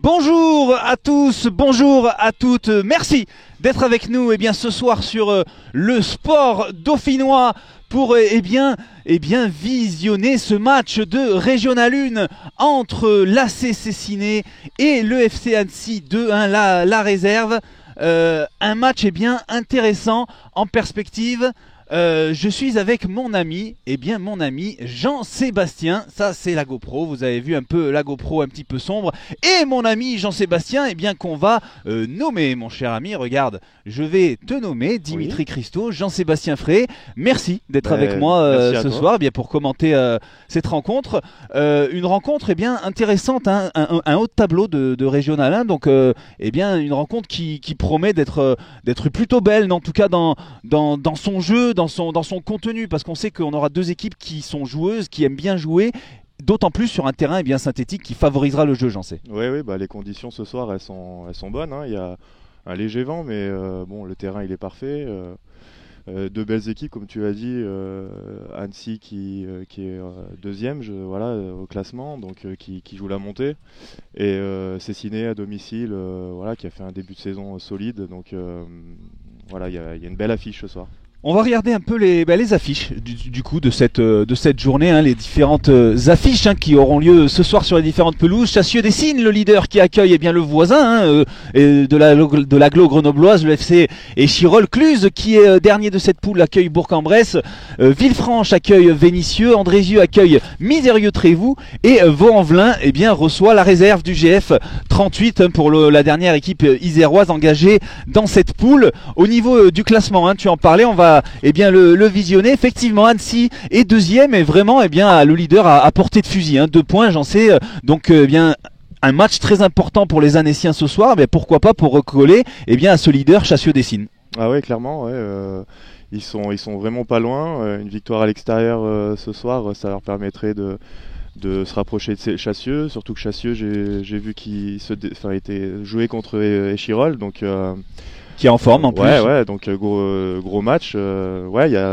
Bonjour à tous, bonjour à toutes, merci d'être avec nous ce soir sur le sport dauphinois pour visionner ce match de Régional 1 entre l'AC Cessiné et le FC Annecy 2-1, la réserve. Un match intéressant en perspective. Je suis avec mon ami Jean-Sébastien, ça c'est la GoPro, vous avez vu un peu la GoPro un petit peu sombre, et mon ami Jean-Sébastien qu'on va nommer, mon cher ami, regarde, je vais te nommer Dimitri Christo, Jean-Sébastien Frey, merci d'être avec moi ce soir pour commenter cette rencontre, une rencontre intéressante, un haut de tableau de Régional 1, donc une rencontre qui promet d'être plutôt belle, en tout cas dans son jeu, dans son contenu, parce qu'on sait qu'on aura deux équipes qui sont joueuses, qui aiment bien jouer, d'autant plus sur un terrain synthétique qui favorisera le jeu, j'en sais. Oui, les conditions ce soir elles sont bonnes, hein. Il y a un léger vent, mais le terrain il est parfait. Deux belles équipes, comme tu as dit, Annecy qui est deuxième au classement, donc qui joue la montée, et Cessiné à domicile qui a fait un début de saison solide, donc il y a une belle affiche ce soir. On va regarder un peu les affiches du coup de cette journée, les différentes affiches qui auront lieu ce soir sur les différentes pelouses. Chassieux-Dessines, le leader qui accueille le voisin de l'agglo grenobloise, le FC Échirol. Cluse qui est dernier de cette poule accueille Bourg-en-Bresse. Villefranche accueille Vénissieux. Andrézieux accueille Misérieux-Trévoux. Et Vaux-en-Velin reçoit la réserve du GF 38 pour la dernière équipe iséroise engagée dans cette poule. Au niveau du classement, tu en parlais, on va le visionner. Effectivement, Annecy est deuxième et vraiment le leader à portée de fusil, 2 points, j'en sais. Donc un match très important pour les Annéciens ce soir, mais pourquoi pas pour recoller à ce leader Chassieux-Dessines. Ah ouais, clairement, ils sont vraiment pas loin. Une victoire à l'extérieur ce soir, ça leur permettrait de se rapprocher de Chassieux, surtout que Chassieux, j'ai vu qu'il était joué contre Échirol, donc qui est en forme en plus. Donc gros match.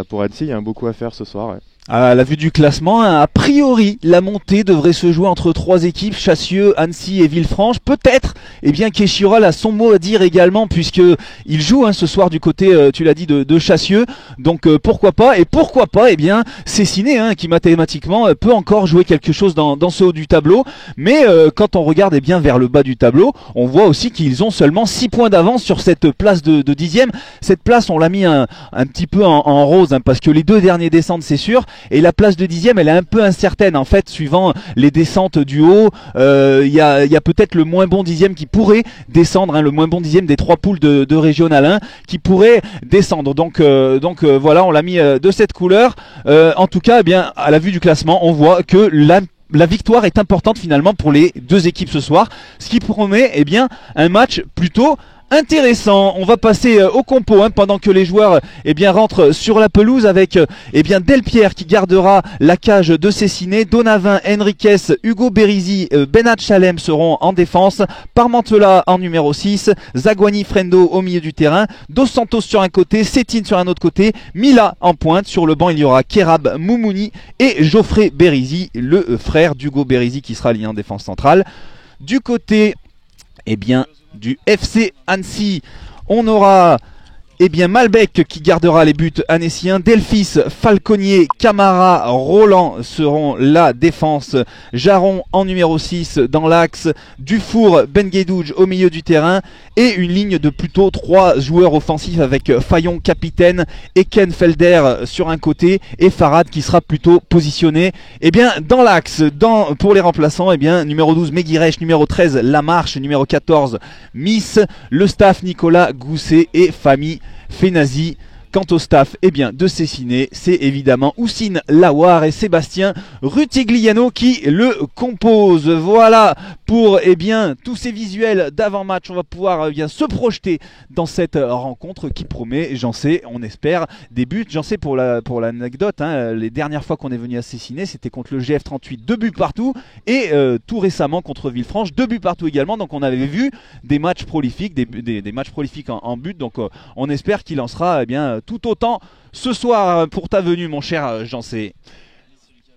Pour Annecy, il y a beaucoup à faire ce soir. Ouais. À la vue du classement, a priori, la montée devrait se jouer entre 3 équipes, Chassieux, Annecy et Villefranche. Peut-être qu'Échirol a son mot à dire également, puisqu'il joue ce soir du côté, tu l'as dit, de Chassieux. Donc pourquoi pas Cessiné, qui mathématiquement peut encore jouer quelque chose dans ce haut du tableau. Mais quand on regarde vers le bas du tableau, on voit aussi qu'ils ont seulement 6 points d'avance sur cette place de 10e. Cette place, on l'a mis un petit peu en rose, parce que les 2 derniers descendent, c'est sûr. Et la place de 10e, elle est un peu incertaine en fait, suivant les descentes du haut. Il y a peut-être le moins bon 10e qui pourrait descendre, le moins bon 10e des 3 poules de Régional 1 qui pourrait descendre. Donc voilà, on l'a mis de cette couleur. En tout cas, à la vue du classement, on voit que la victoire est importante finalement pour les 2 équipes ce soir, ce qui promet un match plutôt intéressant. On va passer au compo pendant que les joueurs rentrent sur la pelouse avec Delpierre qui gardera la cage de Cessiné, Donavin, Henriquez, Hugo Berizzi, Benat Chalem seront en défense, Parmentela en numéro 6, Zaguani Frendo au milieu du terrain, Dos Santos sur un côté, Sétine sur un autre côté, Mila en pointe. Sur le banc il y aura Kerab Moumouni et Geoffrey Berizzi, le frère d'Hugo Berizzi qui sera lié en défense centrale. Du côté du FC Annecy, on aura Malbec qui gardera les buts annéciens, Delphis, Falconier, Camara, Roland seront la défense, Jaron en numéro 6 dans l'axe, Dufour, Benguedouj au milieu du terrain et une ligne de plutôt 3 joueurs offensifs avec Fayon capitaine, Ekenfelder sur un côté et Farad qui sera plutôt positionné dans l'axe. Pour les remplaçants, numéro 12 Meguirech, numéro 13 Lamarche, numéro 14 Miss, le staff Nicolas Gousset et Famille Fenazi. Quant au staff de Cessiné, c'est évidemment Houssine Lawar et Sébastien Rutigliano qui le composent. Voilà pour tous ces visuels d'avant-match. On va pouvoir se projeter dans cette rencontre qui promet, j'en sais, on espère, des buts. J'en sais pour l'anecdote, les dernières fois qu'on est venu à Cessiné, c'était contre le GF 38, 2 buts partout, et tout récemment contre Villefranche, 2 buts partout également. Donc on avait vu des matchs prolifiques, des matchs prolifiques en but. Donc on espère qu'il en sera tout autant ce soir pour ta venue, mon cher Jean-C.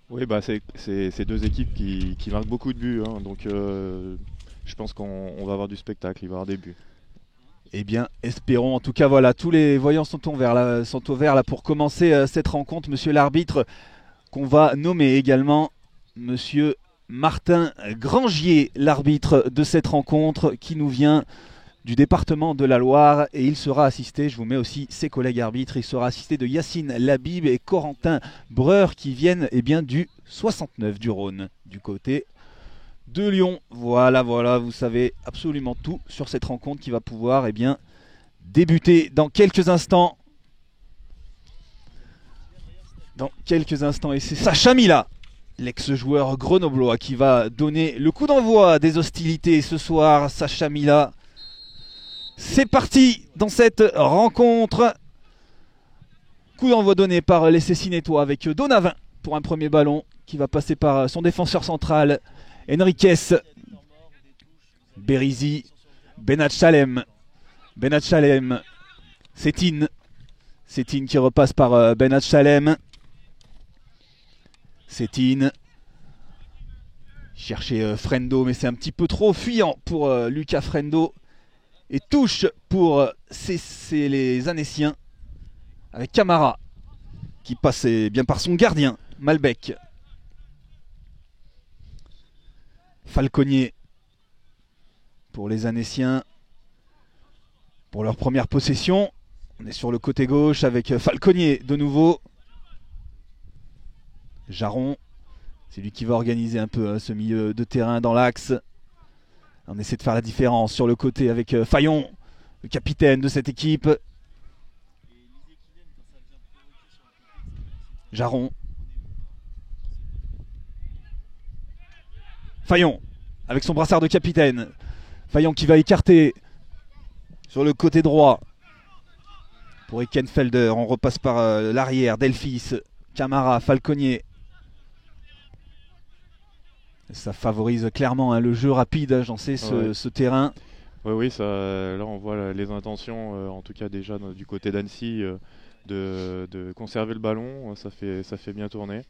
Oui, c'est 2 équipes qui marquent beaucoup de buts, donc je pense qu'on va avoir du spectacle, il va y avoir des buts. Eh bien, espérons. En tout cas, voilà, tous les voyants sont au vert là pour commencer cette rencontre. Monsieur l'arbitre, qu'on va nommer également Monsieur Martin Grangier, l'arbitre de cette rencontre, qui nous vient du département de la Loire, et il sera assisté, je vous mets aussi ses collègues arbitres, il sera assisté de Yacine Labib et Corentin Breur, qui viennent bien du 69 du Rhône, du côté de Lyon. Voilà, vous savez absolument tout sur cette rencontre qui va pouvoir débuter dans quelques instants. Et c'est Sacha Mila, l'ex-joueur grenoblois, qui va donner le coup d'envoi des hostilités ce soir. Sacha Mila, c'est parti dans cette rencontre. Coup d'envoi donné par les Cessinétois avec Donavin pour un premier ballon qui va passer par son défenseur central Enriquez, Berizi, Benat Chalem, Sétine qui repasse par Benat Chalem, Sétine, chercher Frendo, mais c'est un petit peu trop fuyant pour Lucas Frendo, et touche pour les Annéciens avec Camara qui passait bien par son gardien Malbec. Falconier pour les Annéciens pour leur première possession. On est sur le côté gauche avec Falconier de nouveau. Jaron, c'est lui qui va organiser un peu ce milieu de terrain dans l'axe. On essaie de faire la différence sur le côté avec Fayon, le capitaine de cette équipe. Jaron. Fayon, avec son brassard de capitaine. Fayon qui va écarter sur le côté droit pour Ekenfelder. On repasse par l'arrière. Delphis, Camara, Falconier. Ça favorise clairement le jeu rapide, j'en sais, ce terrain. Oui, là on voit les intentions, en tout cas déjà du côté d'Annecy, de conserver le ballon. Ça fait bien tourner.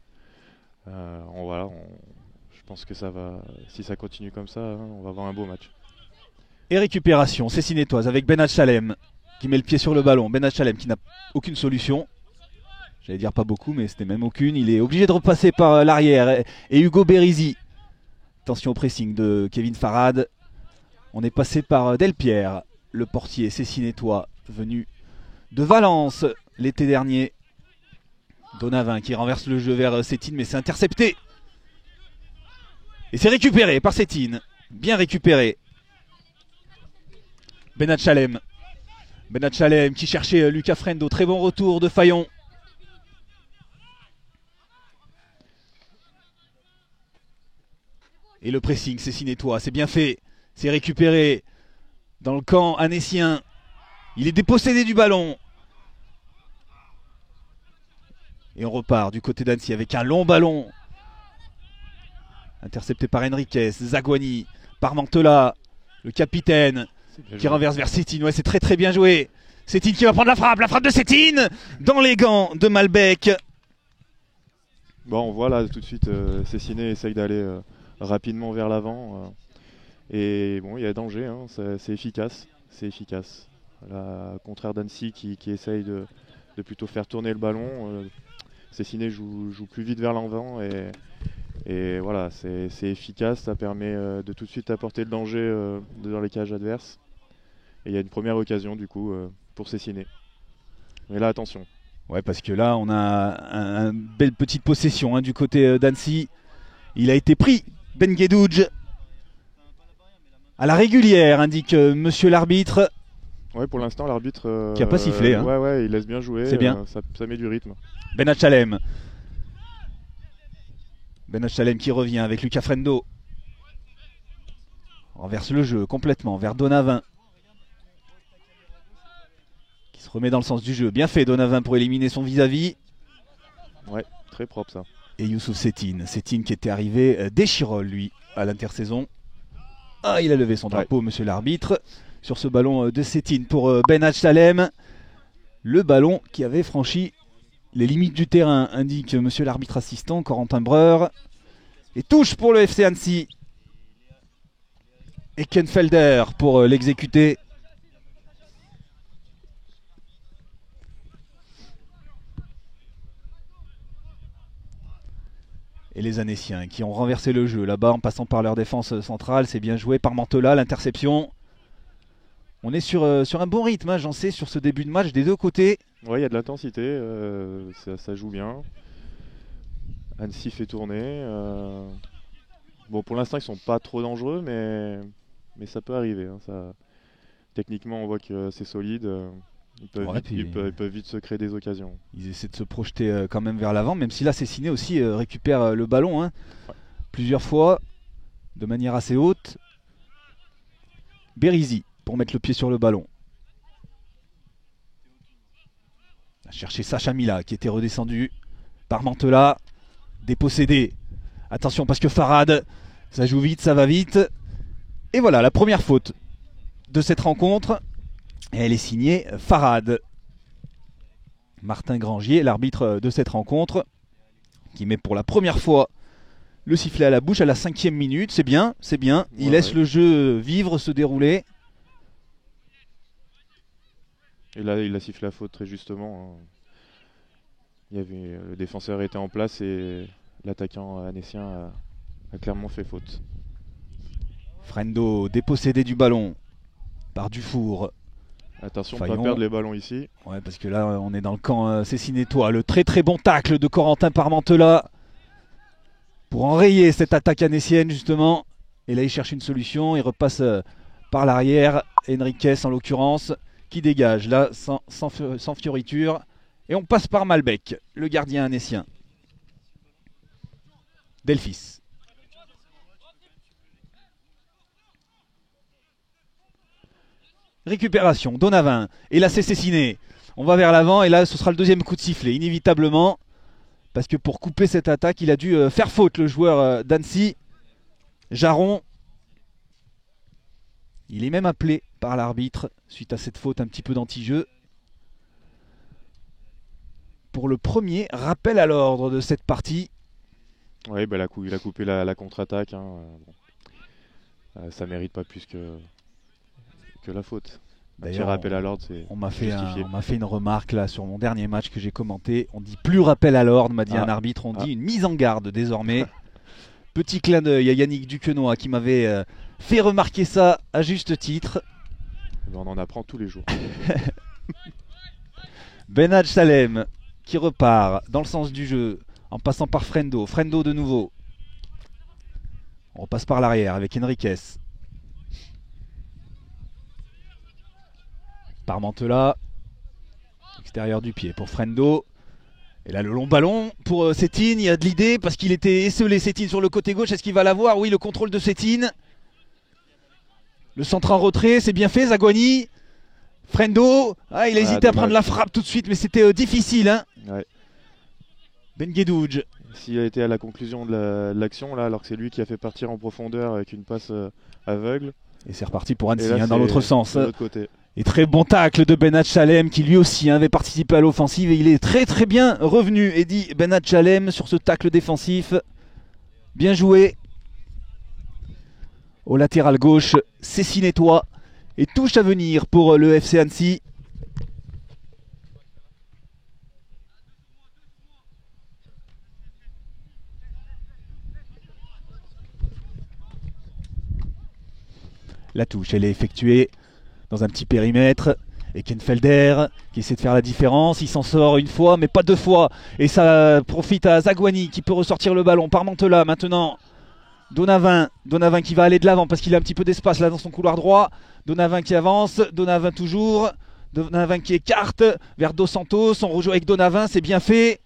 Je pense que si ça continue comme ça, on va avoir un beau match. Et récupération, Cessinétoise avec Benat Chalem qui met le pied sur le ballon. Benat Chalem qui n'a aucune solution. J'allais dire pas beaucoup, mais c'était même aucune. Il est obligé de repasser par l'arrière. Et Hugo Berizi. Attention au pressing de Kevin Farad. On est passé par Delpierre, le portier cessinétois venu de Valence l'été dernier. Donavin qui renverse le jeu vers Sétine, mais c'est intercepté. Et c'est récupéré par Sétine. Bien récupéré. Benat Chalem qui cherchait Lucas Frendo. Très bon retour de Fayon. Et le pressing, c'est Cessinétois. C'est bien fait. C'est récupéré dans le camp annécien. Il est dépossédé du ballon. Et on repart du côté d'Annecy avec un long ballon. Intercepté par Enriquez, Zaguani, par Mantela, le capitaine qui renverse vers Sétine. Ouais, c'est très très bien joué. Sétine qui va prendre la frappe de Sétine dans les gants de Malbec. Bon, on voit là tout de suite, Cessiné essaye d'aller rapidement vers l'avant. Et bon, il y a danger, hein, c'est efficace. Là, au contraire d'Annecy qui essaye de plutôt faire tourner le ballon. Cessiné joue plus vite vers l'avant et voilà, c'est efficace, ça permet de tout de suite apporter le danger dans les cages adverses. Et il y a une première occasion du coup pour Cessiné. Mais là attention. Ouais, parce que là on a une belle petite possession du côté d'Annecy. Il a été pris, Ben Guedouj, à la régulière, indique monsieur l'arbitre. Ouais, pour l'instant l'arbitre qui a pas sifflé. Ouais, il laisse bien jouer. C'est bien. Ça met du rythme. Benat Chalem qui revient avec Lucas Frendo. Renverse le jeu complètement vers Donavin. Qui se remet dans le sens du jeu. Bien fait Donavin pour éliminer son vis-à-vis. Ouais, très propre ça. Et Youssouf Sétine qui était arrivé d'Échirol lui à l'intersaison. Ah, il a levé son drapeau, monsieur l'arbitre, sur ce ballon de Sétine pour Benat Chalem. Le ballon qui avait franchi les limites du terrain, indique monsieur l'arbitre assistant, Corentin Breur. Et touche pour le FC Annecy. Eckenfelder pour l'exécuter. Et les Annéciens qui ont renversé le jeu là-bas en passant par leur défense centrale. C'est bien joué par Mantola, l'interception. On est sur un bon rythme, hein, j'en sais, sur ce début de match des deux côtés. Ouais, il y a de l'intensité, ça joue bien. Annecy fait tourner. Bon, pour l'instant, ils sont pas trop dangereux, mais ça peut arriver. Hein, ça... Techniquement, on voit que c'est solide. Ils peuvent vite se créer des occasions. Ils essaient de se projeter quand même vers l'avant, même si là, Cessiné aussi récupère le ballon hein, plusieurs fois, de manière assez haute. Berizzi pour mettre le pied sur le ballon. A cherché Sacha Mila qui était redescendu par Mantola. Dépossédé. Attention parce que Farad, ça joue vite, ça va vite. Et voilà la première faute de cette rencontre. Et elle est signée Farad. Martin Grangier, l'arbitre de cette rencontre, qui met pour la première fois le sifflet à la bouche à la 5e minute. C'est bien, c'est bien. Il laisse le jeu vivre, se dérouler. Et là, il a sifflé la faute très justement. Le défenseur était en place et l'attaquant annécien a clairement fait faute. Frendo dépossédé du ballon par Dufour. Attention de ne pas perdre les ballons ici. Ouais, parce que là, on est dans le camp Cessinétois. Le très très bon tacle de Corentin Parmentelas pour enrayer cette attaque annécienne justement. Et là, il cherche une solution. Il repasse par l'arrière. Henriquez en l'occurrence, qui dégage là sans fioriture. Et on passe par Malbec, le gardien annécien. Delphis. Récupération, Donavin. Et là, c'est Cessiné. On va vers l'avant et là, ce sera le deuxième coup de sifflet, inévitablement. Parce que pour couper cette attaque, il a dû faire faute, le joueur d'Annecy. Jaron. Il est même appelé par l'arbitre suite à cette faute un petit peu d'anti-jeu. Pour le premier rappel à l'ordre de cette partie. Oui, bah, il a coupé la contre-attaque. Hein. Ça mérite pas plus que la faute. D'ailleurs, rappel à l'ordre, c'est on m'a fait une remarque là sur mon dernier match que j'ai commenté. On dit plus rappel à l'ordre, m'a dit un arbitre. On dit une mise en garde désormais. Petit clin d'œil à Yannick Duquenois qui m'avait fait remarquer ça à juste titre. On en apprend tous les jours. Benhadj Salem qui repart dans le sens du jeu en passant par Frendo. Frendo de nouveau. On repasse par l'arrière avec Henriquez. Par Mantola. Extérieur du pied pour Frendo. Et là le long ballon pour Sétine. Il y a de l'idée parce qu'il était esselé Sétine sur le côté gauche. Est-ce qu'il va l'avoir? Oui, le contrôle de Sétine. Le centre en retrait, c'est bien fait. Zaguani. Frendo, il a hésité à prendre la frappe tout de suite, mais c'était difficile. Hein. Ouais. Benguedouj. S'il a été à la conclusion de l'action, là, alors que c'est lui qui a fait partir en profondeur avec une passe aveugle. Et c'est reparti pour Annecy, dans l'autre sens. De l'autre côté. Et très bon tacle de Benhadj Salem qui lui aussi avait participé à l'offensive. Et il est très très bien revenu, Eddy Benhadj Salem, sur ce tacle défensif. Bien joué. Au latéral gauche, Cessinétois. Et touche à venir pour le FC Annecy. La touche, elle est effectuée dans un petit périmètre. Eckenfelder qui essaie de faire la différence. Il s'en sort une fois, mais pas deux fois. Et ça profite à Zaguani qui peut ressortir le ballon par Mantola maintenant. Donavin qui va aller de l'avant parce qu'il a un petit peu d'espace là dans son couloir droit. Donavin qui avance, Donavin toujours. Donavin qui écarte vers Dos Santos. On rejoue avec Donavin, c'est bien fait.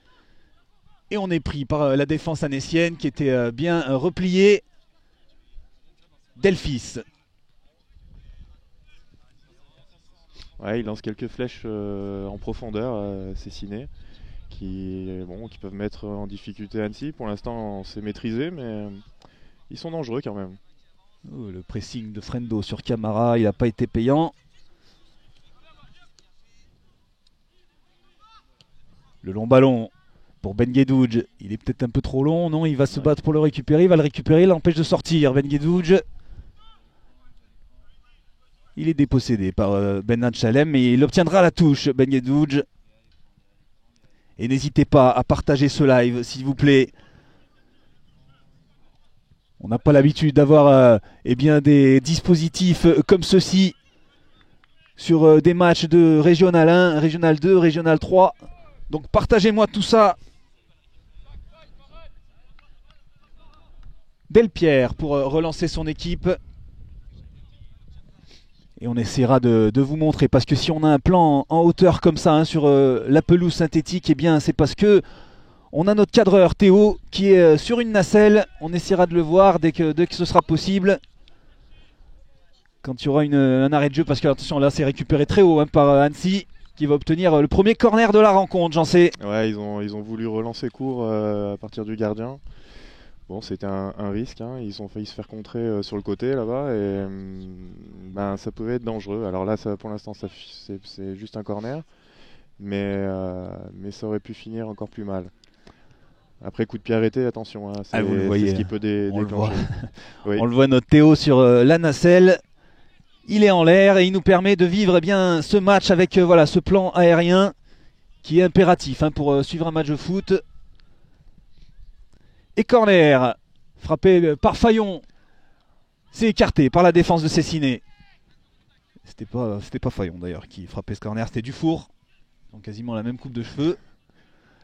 Et on est pris par la défense annécienne qui était bien repliée. Delphis. Ouais, il lance quelques flèches en profondeur, Cessiné, qui peuvent mettre en difficulté Annecy. Pour l'instant, c'est maîtrisé, mais ils sont dangereux quand même. Oh, le pressing de Frendo sur Camara, il n'a pas été payant. Le long ballon pour Benguedouj. Il est peut-être un peu trop long, non? Il va se battre pour le récupérer, il va le récupérer, il l'empêche de sortir. Benguedouj. Il est dépossédé par Ben Chalem, mais il obtiendra la touche, Ben Guedouj. Et n'hésitez pas à partager ce live, s'il vous plaît. On n'a pas l'habitude d'avoir eh bien, des dispositifs comme ceci sur des matchs de Régional 1, Régional 2, Régional 3. Donc partagez-moi tout ça. Delpierre pour relancer son équipe. Et on essaiera de vous montrer, parce que si on a un plan en hauteur comme ça hein, sur la pelouse synthétique, eh bien c'est parce que on a notre cadreur Théo qui est sur une nacelle. On essaiera de le voir dès que ce sera possible. Quand il y aura un arrêt de jeu, parce que attention là c'est récupéré très haut hein, par Annecy, qui va obtenir le premier corner de la rencontre, j'en sais. Ouais, ils ont voulu relancer court à partir du gardien. Bon, c'était un risque, hein. Ils ont failli se faire contrer sur le côté là-bas et ben, ça pouvait être dangereux. Alors là, pour l'instant, c'est juste un corner, mais ça aurait pu finir encore plus mal. Après, coup de pied arrêté, attention, hein, c'est ce qui peut déclencher. Oui. On le voit, notre Théo sur la nacelle. Il est en l'air et il nous permet de vivre eh bien, ce match avec voilà, ce plan aérien qui est impératif hein, pour suivre un match de foot. Et corner, frappé par Fayon. C'est écarté par la défense de Cessiné. C'était pas Fayon d'ailleurs qui frappait ce corner, c'était Dufour. Donc quasiment la même coupe de cheveux.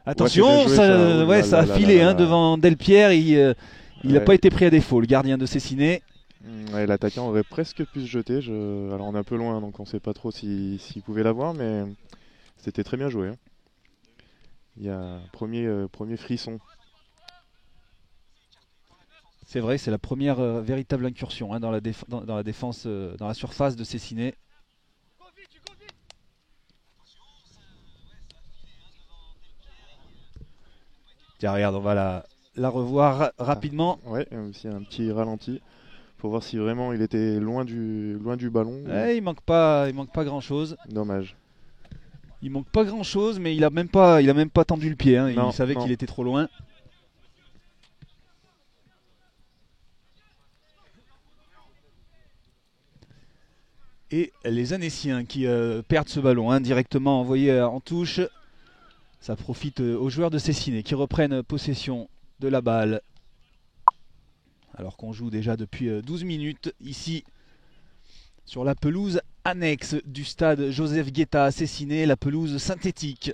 Attention, ça a filé hein, devant Delpierre. Il n'a pas été pris à défaut, le gardien de Cessiné. Ouais, l'attaquant aurait presque pu se jeter. Alors on est un peu loin, donc on ne sait pas trop s'il pouvait l'avoir, mais c'était très bien joué. Hein. Il y a un premier frisson. C'est vrai, c'est la première véritable incursion hein, dans la défense, dans la surface de Cessiné. Tiens, regarde, on va la revoir rapidement. Ouais, aussi un petit ralenti pour voir si vraiment il était loin du ballon. Ouais, il manque pas grand-chose. Dommage. Il manque pas grand-chose, mais il a même pas tendu le pied. Hein. Il savait qu'il était trop loin. Et les Annéciens qui perdent ce ballon hein, directement envoyé en touche. Ça profite aux joueurs de Cessiné qui reprennent possession de la balle. Alors qu'on joue déjà depuis 12 minutes ici sur la pelouse annexe du stade Joseph Guetta à Cessiné, la pelouse synthétique.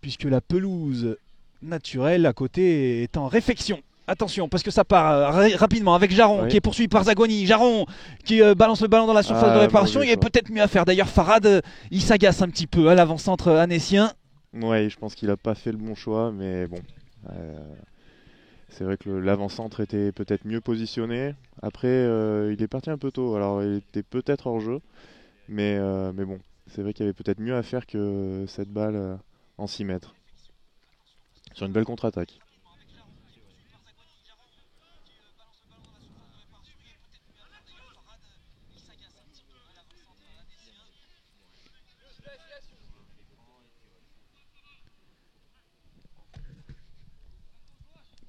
Puisque la pelouse naturelle à côté est en réfection. Attention, parce que ça part rapidement avec Jaron qui est poursuivi par Zaguani. Jaron qui balance le ballon dans la surface de réparation. Il y a peut-être mieux à faire. D'ailleurs, Farad, il s'agace un petit peu à l'avant-centre annécien. Ouais, je pense qu'il n'a pas fait le bon choix, mais bon. C'est vrai que l'avant-centre était peut-être mieux positionné. Après, il est parti un peu tôt. Alors, il était peut-être hors jeu, mais bon, c'est vrai qu'il y avait peut-être mieux à faire que cette balle en 6 mètres. Sur une belle contre-attaque.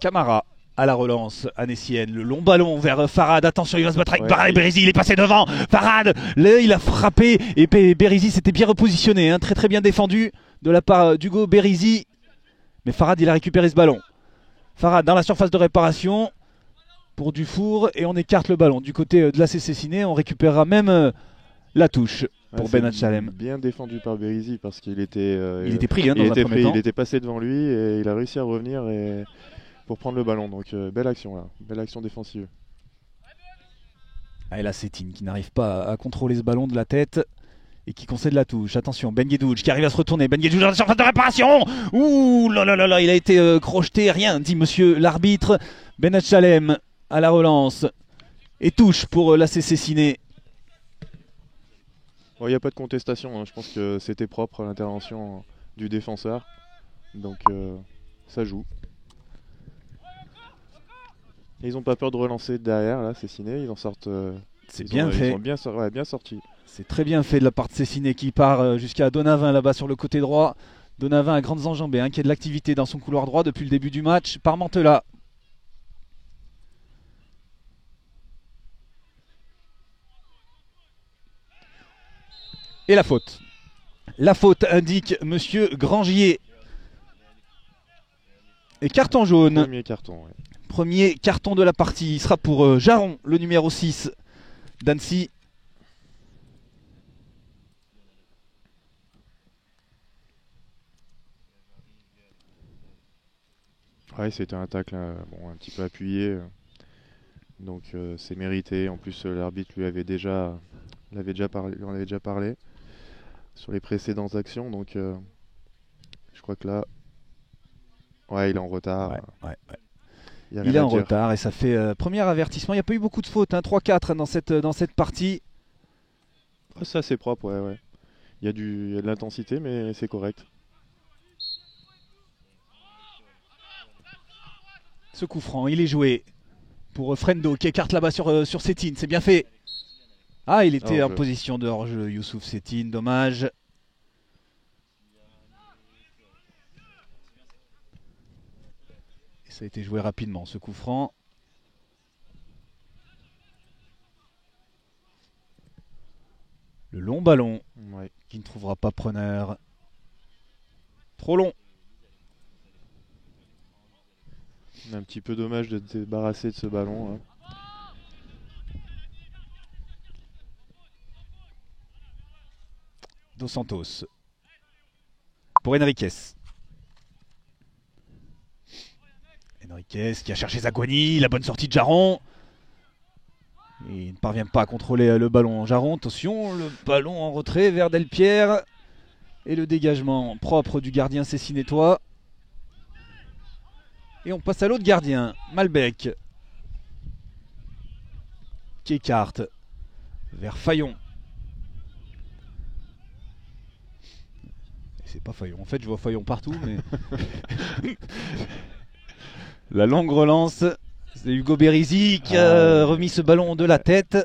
Camara à la relance annécienne, le long ballon vers Farad, attention il va se battre avec Farad et Bérézy, il est passé devant, Farad, là il a frappé et Bérézy s'était bien repositionné, hein, très très bien défendu de la part d'Hugo Bérézy, mais Farad il a récupéré ce ballon. Farad dans la surface de réparation pour Dufour et on écarte le ballon du côté de la Cessiné, on récupérera même la touche pour Ben Chalem. Bien défendu par Bérézy parce qu'il était, pris hein, dans un premier temps. Il était passé devant lui et il a réussi à revenir pour prendre le ballon, donc belle action là, belle action défensive. Et là Sétine qui n'arrive pas à contrôler ce ballon de la tête et qui concède la touche. Attention, Ben Guedouj qui arrive à se retourner. Ben Guedouj dans la surface de réparation. Ouh là là là là, il a été crocheté, rien dit monsieur l'arbitre. Ben Chalem à la relance et touche pour la Cessiné. Il n'y a pas de contestation, hein. Je pense que c'était propre l'intervention du défenseur, donc ça joue. Et ils n'ont pas peur de relancer derrière, là, Cessiné, ils en sortent. C'est bien fait. Ils sont bien sortis. C'est très bien fait de la part de Cessiné qui part jusqu'à Donavin là-bas sur le côté droit. Donavin à grandes enjambées, hein, qui a de l'activité dans son couloir droit depuis le début du match. Par Mantela. Et la faute. La faute indique Monsieur Grangier. Et carton jaune. Premier carton, ouais. Premier carton de la partie. Il sera pour Jaron, le numéro 6 d'Annecy. Ouais, c'était un tacle bon, un petit peu appuyé. Donc c'est mérité. En plus, l'arbitre lui avait déjà, lui en avait déjà parlé sur les précédentes actions. Donc je crois que là, ouais, il est en retard. Ouais. Il est en retard et ça fait premier avertissement. Il n'y a pas eu beaucoup de fautes, hein, 3-4 dans cette partie. Ah, ça c'est propre, ouais. Il y a de l'intensité, mais c'est correct. Ce coup franc, il est joué pour Frendo qui écarte là-bas sur Sétine. C'est bien fait. Ah, il était en position de hors-jeu, Youssouf Sétine, dommage. Et ça a été joué rapidement, ce coup franc. Le long ballon, qui ne trouvera pas preneur. Trop long. Un petit peu dommage de se débarrasser de ce ballon. Hein. Dos Santos. Pour Enriquez. Enriquez qui a cherché Zaguani, la bonne sortie de Jaron. Et il ne parvient pas à contrôler le ballon. Jaron, attention, le ballon en retrait vers Delpierre. Et le dégagement propre du gardien Cessinétois. Et on passe à l'autre gardien, Malbec. Qui écarte vers Fayon. C'est pas Fayon, en fait je vois Fayon partout, mais... La longue relance, c'est Hugo Bérisy qui a remis ce ballon de la tête,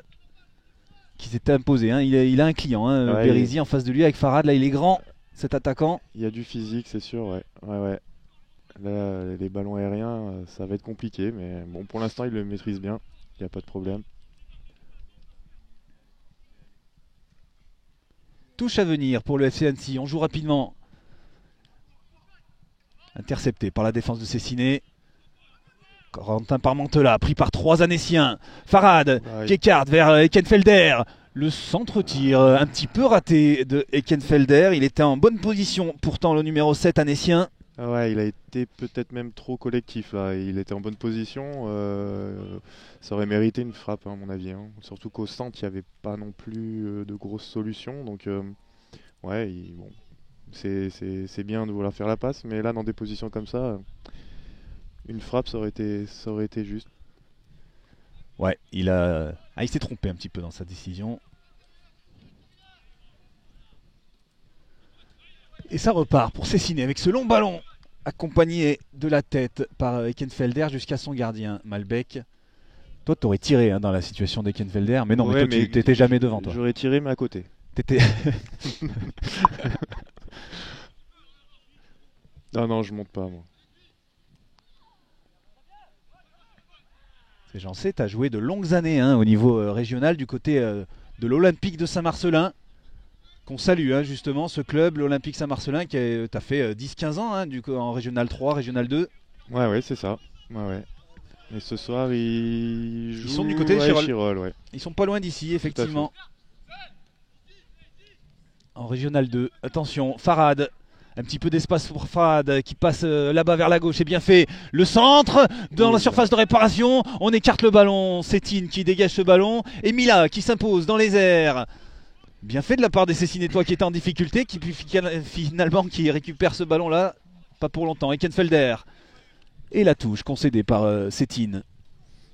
qui s'était imposé, hein. Il a un client, hein, Bérisy en face de lui avec Farad, là il est grand, cet attaquant. Il y a du physique, c'est sûr, ouais. Là, les ballons aériens, ça va être compliqué, mais bon, pour l'instant il le maîtrise bien, il n'y a pas de problème. Touche à venir pour le FC Annecy, on joue rapidement. Intercepté par la défense de Cessiné. Corentin Parmentelas, pris par 3 Annéciens. Farad qui écarte vers Eckenfelder. Le centre-tir un petit peu raté de Eckenfelder. Il était en bonne position, pourtant le numéro 7 Annécien. Ouais, il a été peut-être même trop collectif là. Il était en bonne position. Ça aurait mérité une frappe, hein, à mon avis. Hein. Surtout qu'au centre, il n'y avait pas non plus de grosses solutions. Donc, ouais, bon, c'est bien de vouloir faire la passe. Mais là, dans des positions comme ça, une frappe, ça aurait été juste. Ouais, il s'est trompé un petit peu dans sa décision. Et ça repart pour Cessiné avec ce long ballon accompagné de la tête par Eckenfelder jusqu'à son gardien Malbec. Toi, t'aurais tiré, hein, dans la situation d'Eckenfelder, mais non, ouais, mais toi, tu t'étais jamais devant, toi. J'aurais tiré, mais à côté. T'étais... non, je monte pas, moi. J'en sais, t'as joué de longues années, hein, au niveau régional du côté de l'Olympique de Saint-Marcelin. Qu'on salue, hein, justement, ce club, l'Olympique Saint-Marcelin, qui t'as fait 10-15 ans, hein, en Régional 3, Régional 2. Ouais, c'est ça. Ouais. Et ce soir, ils sont du côté de Chirol, ouais. Ils sont pas loin d'ici, effectivement. En Régional 2, attention, Farad. Un petit peu d'espace pour Farad qui passe là-bas vers la gauche, c'est bien fait. Le centre dans la surface de réparation, on écarte le ballon. Sétine qui dégage ce ballon. Et Mila qui s'impose dans les airs. Bien fait de la part des Cessinétois qui étaient en difficulté, qui finalement qui récupère ce ballon là, pas pour longtemps. Eckenfelder. Et la touche concédée par Sétine.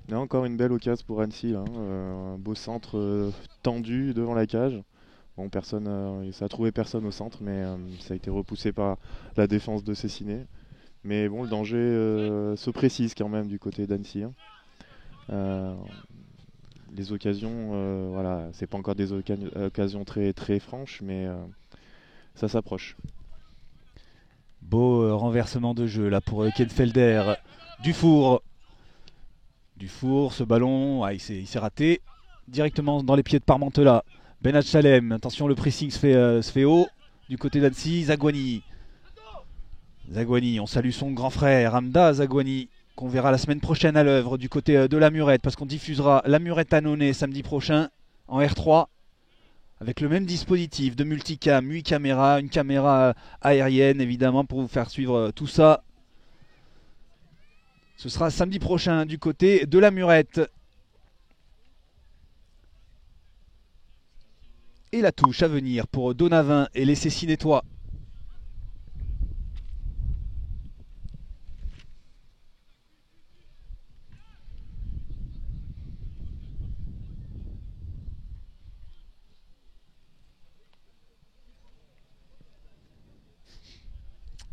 Là encore une belle occasion pour Annecy, là, un beau centre tendu devant la cage. Bon, ça a trouvé personne au centre, mais ça a été repoussé par la défense de Cessiné. Mais bon, le danger se précise quand même du côté d'Annecy. Hein. Les occasions, voilà, c'est pas encore des occasions très, très franches, mais ça s'approche. Beau renversement de jeu là pour Eckenfelder. Dufour, ce ballon, il s'est raté directement dans les pieds de Parmentelas. Benat Chalem, attention le pressing se fait haut du côté d'Annecy. Zaghouani, on salue son grand frère Hamda Zaghouani, qu'on verra la semaine prochaine à l'œuvre du côté de la Murette, parce qu'on diffusera la Murette Annonay samedi prochain en R3 avec le même dispositif de multicam, 8 caméras, une caméra aérienne évidemment pour vous faire suivre tout ça. Ce sera samedi prochain du côté de la Murette. Et la touche à venir pour Donavin et les Cessinétois.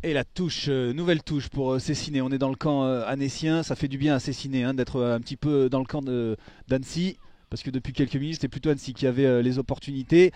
Et la touche, nouvelle touche pour Cessiné. On est dans le camp annécien. Ça fait du bien à Cessiné d'être un petit peu dans le camp d'Annecy. Parce que depuis quelques minutes, c'était plutôt Annecy qui avait les opportunités.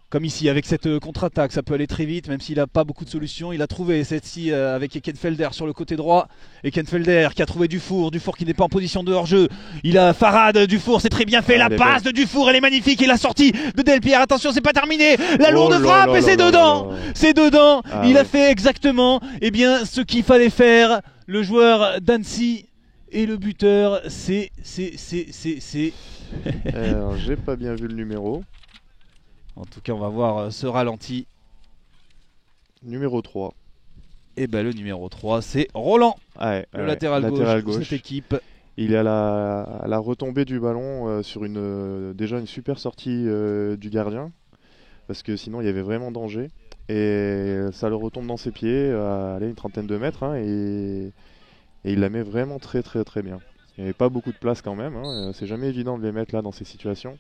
Comme ici, avec cette contre-attaque, ça peut aller très vite, même s'il n'a pas beaucoup de solutions. Il a trouvé cette-ci avec Ekenfelder sur le côté droit. Ekenfelder qui a trouvé Dufour qui n'est pas en position de hors-jeu. Il a Farad, Dufour, c'est très bien fait. La passe de Dufour, elle est magnifique. Et la sortie de Delpierre, attention, c'est pas terminé. La lourde frappe et c'est dedans. C'est dedans. Il a fait exactement ce qu'il fallait faire. Le joueur d'Annecy et le buteur, c'est... Alors, j'ai pas bien vu le numéro. En tout cas, on va voir ce ralenti. Numéro 3. Et le numéro 3, c'est Roland, le latéral gauche de cette équipe. Il est à la retombée du ballon sur déjà une super sortie du gardien. Parce que sinon, il y avait vraiment danger. Et ça le retombe dans ses pieds, à une trentaine de mètres. Et il la met vraiment très très très bien. Il n'y avait pas beaucoup de place quand même. C'est jamais évident de les mettre là dans ces situations.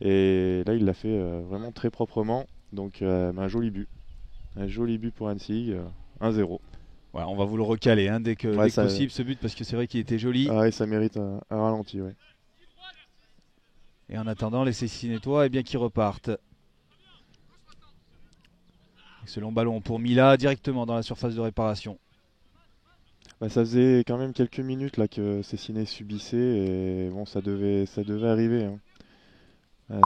Et là, il l'a fait vraiment très proprement. Donc, un joli but. Un joli but pour Annecy, 1-0. Ouais, on va vous le recaler dès que possible ce but, parce que c'est vrai qu'il était joli. Ah ouais, ça mérite un ralenti. Ouais. Et en attendant, les Cessinétois, qui repartent. Selon ballon pour Mila, directement dans la surface de réparation. Ça faisait quand même quelques minutes là que Cessiné subissait. Et bon, ça devait arriver.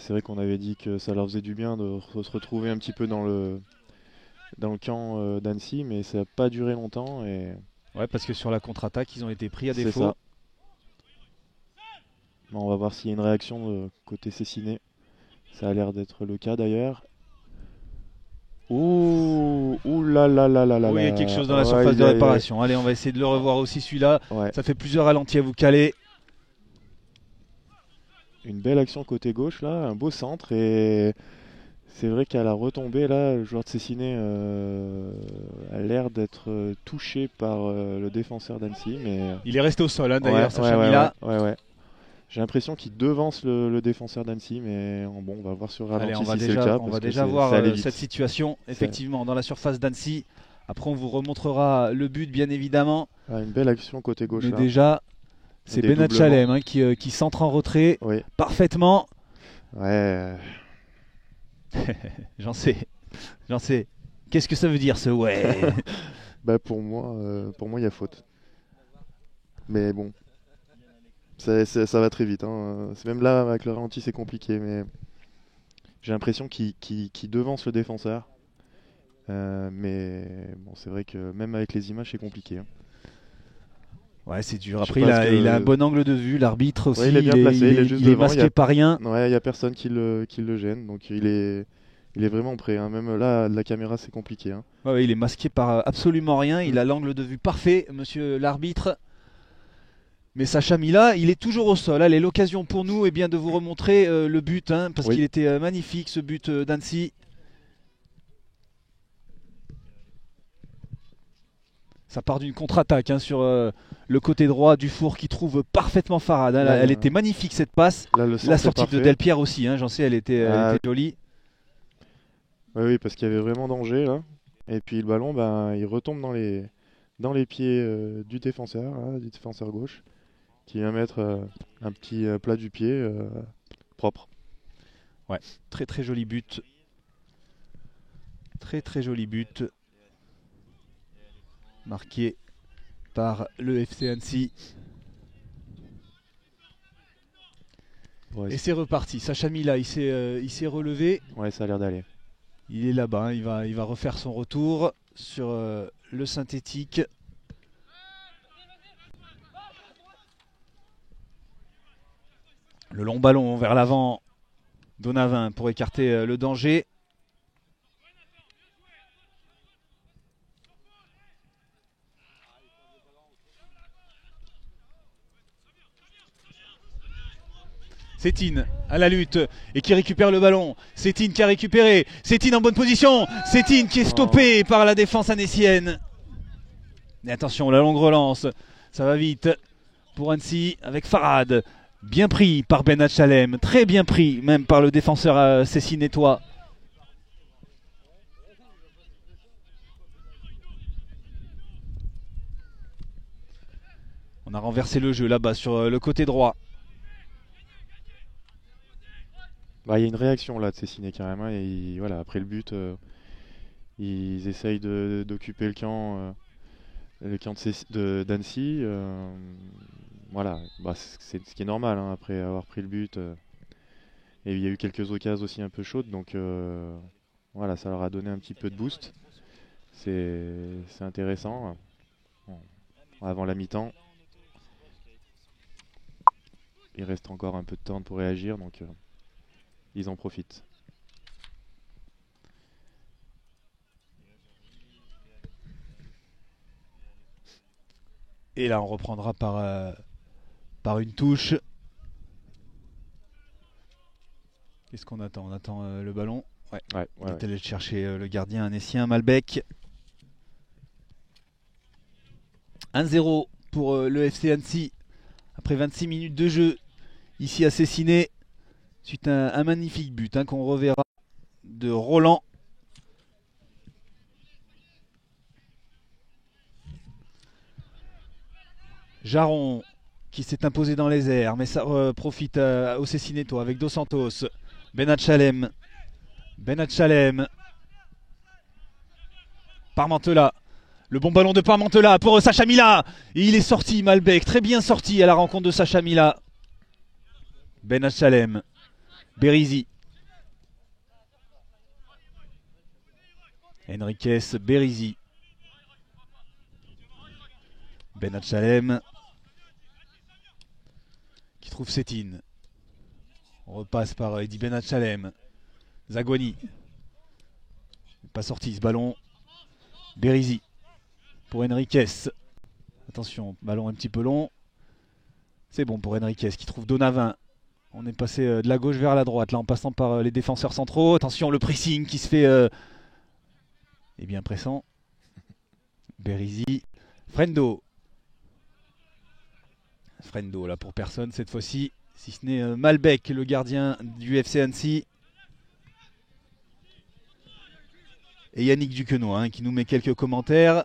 C'est vrai qu'on avait dit que ça leur faisait du bien de se retrouver un petit peu dans le camp d'Annecy, mais ça n'a pas duré longtemps. Ouais, parce que sur la contre-attaque, ils ont été pris à défaut. Ça. Bon, on va voir s'il y a une réaction de côté Cessiné. Ça a l'air d'être le cas d'ailleurs. Ouh là là là là là. Oui, il y a quelque chose dans la surface de réparation. Allez, on va essayer de le revoir aussi celui-là. Ouais. Ça fait plusieurs ralentis à vous caler. Une belle action côté gauche là, un beau centre, et c'est vrai qu'à la retombée là, le joueur de Cessiné a l'air d'être touché par le défenseur d'Annecy, mais il est resté au sol d'ailleurs, Sacha Mila. Ouais. J'ai l'impression qu'il devance le défenseur d'Annecy, mais bon, on va voir sur ralenti. Allez, c'est le cas. On va déjà voir cette situation effectivement dans la surface d'Annecy. Après, on vous remontrera le but bien évidemment. Une belle action côté gauche. Mais là, déjà. C'est Benat Chalem qui centre en retrait parfaitement. Ouais. J'en sais. Qu'est-ce que ça veut dire ce ouais? Pour moi, il y a faute. Mais bon, ça va très vite. C'est même là avec le ralenti, c'est compliqué, mais j'ai l'impression qu'il devance le défenseur. Mais bon, c'est vrai que même avec les images, c'est compliqué. Ouais, c'est dur. Après, il a un bon angle de vue. L'arbitre aussi, il est bien placé. Il est masqué par rien. Ouais, il n'y a personne qui le gêne. Donc il est vraiment prêt. Même là, de la caméra, c'est compliqué. Ouais, il est masqué par absolument rien. Il a l'angle de vue parfait, monsieur l'arbitre. Mais Sacha Mila, il est toujours au sol. Allez, l'occasion pour nous de vous remontrer le but. Parce qu'il était magnifique, ce but d'Annecy. Ça part d'une contre-attaque sur le côté droit. Dufour qui trouve parfaitement Farad. Elle était magnifique cette passe. Là, la sortie de Delpierre aussi, j'en sais, elle était jolie. Oui, parce qu'il y avait vraiment danger là. Et puis le ballon, il retombe dans les pieds du défenseur gauche, qui vient mettre un petit plat du pied propre. Ouais, très très joli but. Très très joli but. Marqué par le FC Annecy. Ouais, Et c'est reparti. Sacha Mila, il s'est relevé. ouais, ça a l'air d'aller. Il est là-bas, hein. Il va refaire son retour sur le synthétique. Le long ballon vers l'avant. Donavin pour écarter le danger. Sétine à la lutte et qui récupère le ballon. Sétine qui a récupéré. Sétine en bonne position. Sétine qui est stoppé par la défense annécienne. Et attention, la longue relance. Ça va vite pour Annecy avec Farad. Bien pris par Ben Hatchalem. Très bien pris même par le défenseur cessinétois. On a renversé le jeu là-bas sur le côté droit. Bah, il y a une réaction là de Cessiné carrément. Et voilà, après le but, ils essayent d'occuper le camp d'Annecy. Voilà, bah, c'est ce qui est normal hein, après avoir pris le but. Et il y a eu quelques occasions aussi un peu chaudes. Donc voilà, ça leur a donné un petit peu de boost. C'est intéressant. Bon, avant la mi-temps, il reste encore un peu de temps pour réagir. Donc ils en profitent. Et là on reprendra par une touche. Qu'est-ce qu'on attend? On attend le ballon. Ouais. Il est allé chercher le gardien annécien Malbec. 1-0 pour le FC Annecy. Après 26 minutes de jeu. Ici à Cessiné. Suite à un magnifique but hein, qu'on reverra de Roland. Jaron qui s'est imposé dans les airs, mais ça profite au Cessinétois avec Dos Santos. Ben Hatchalem. Parmentela. Le bon ballon de Parmentela pour Sacha Mila. Et il est sorti, Malbec. Très bien sorti à la rencontre de Sacha Mila. Ben Hatchalem. Berizzi. Enriquez, Berizzi. Ben Hatchalem. Qui trouve Sétine. On repasse par Eddy Ben Hatchalem. Zaguani. Pas sorti ce ballon. Berizzi. Pour Enriquez. Attention, ballon un petit peu long. C'est bon pour Enriquez qui trouve Donavin. On est passé de la gauche vers la droite, là en passant par les défenseurs centraux. Attention, le pressing qui se fait est bien pressant. Berizzi. Frendo là pour personne cette fois-ci. Si ce n'est Malbec, le gardien du FC Annecy. Et Yannick Duquenois hein, qui nous met quelques commentaires.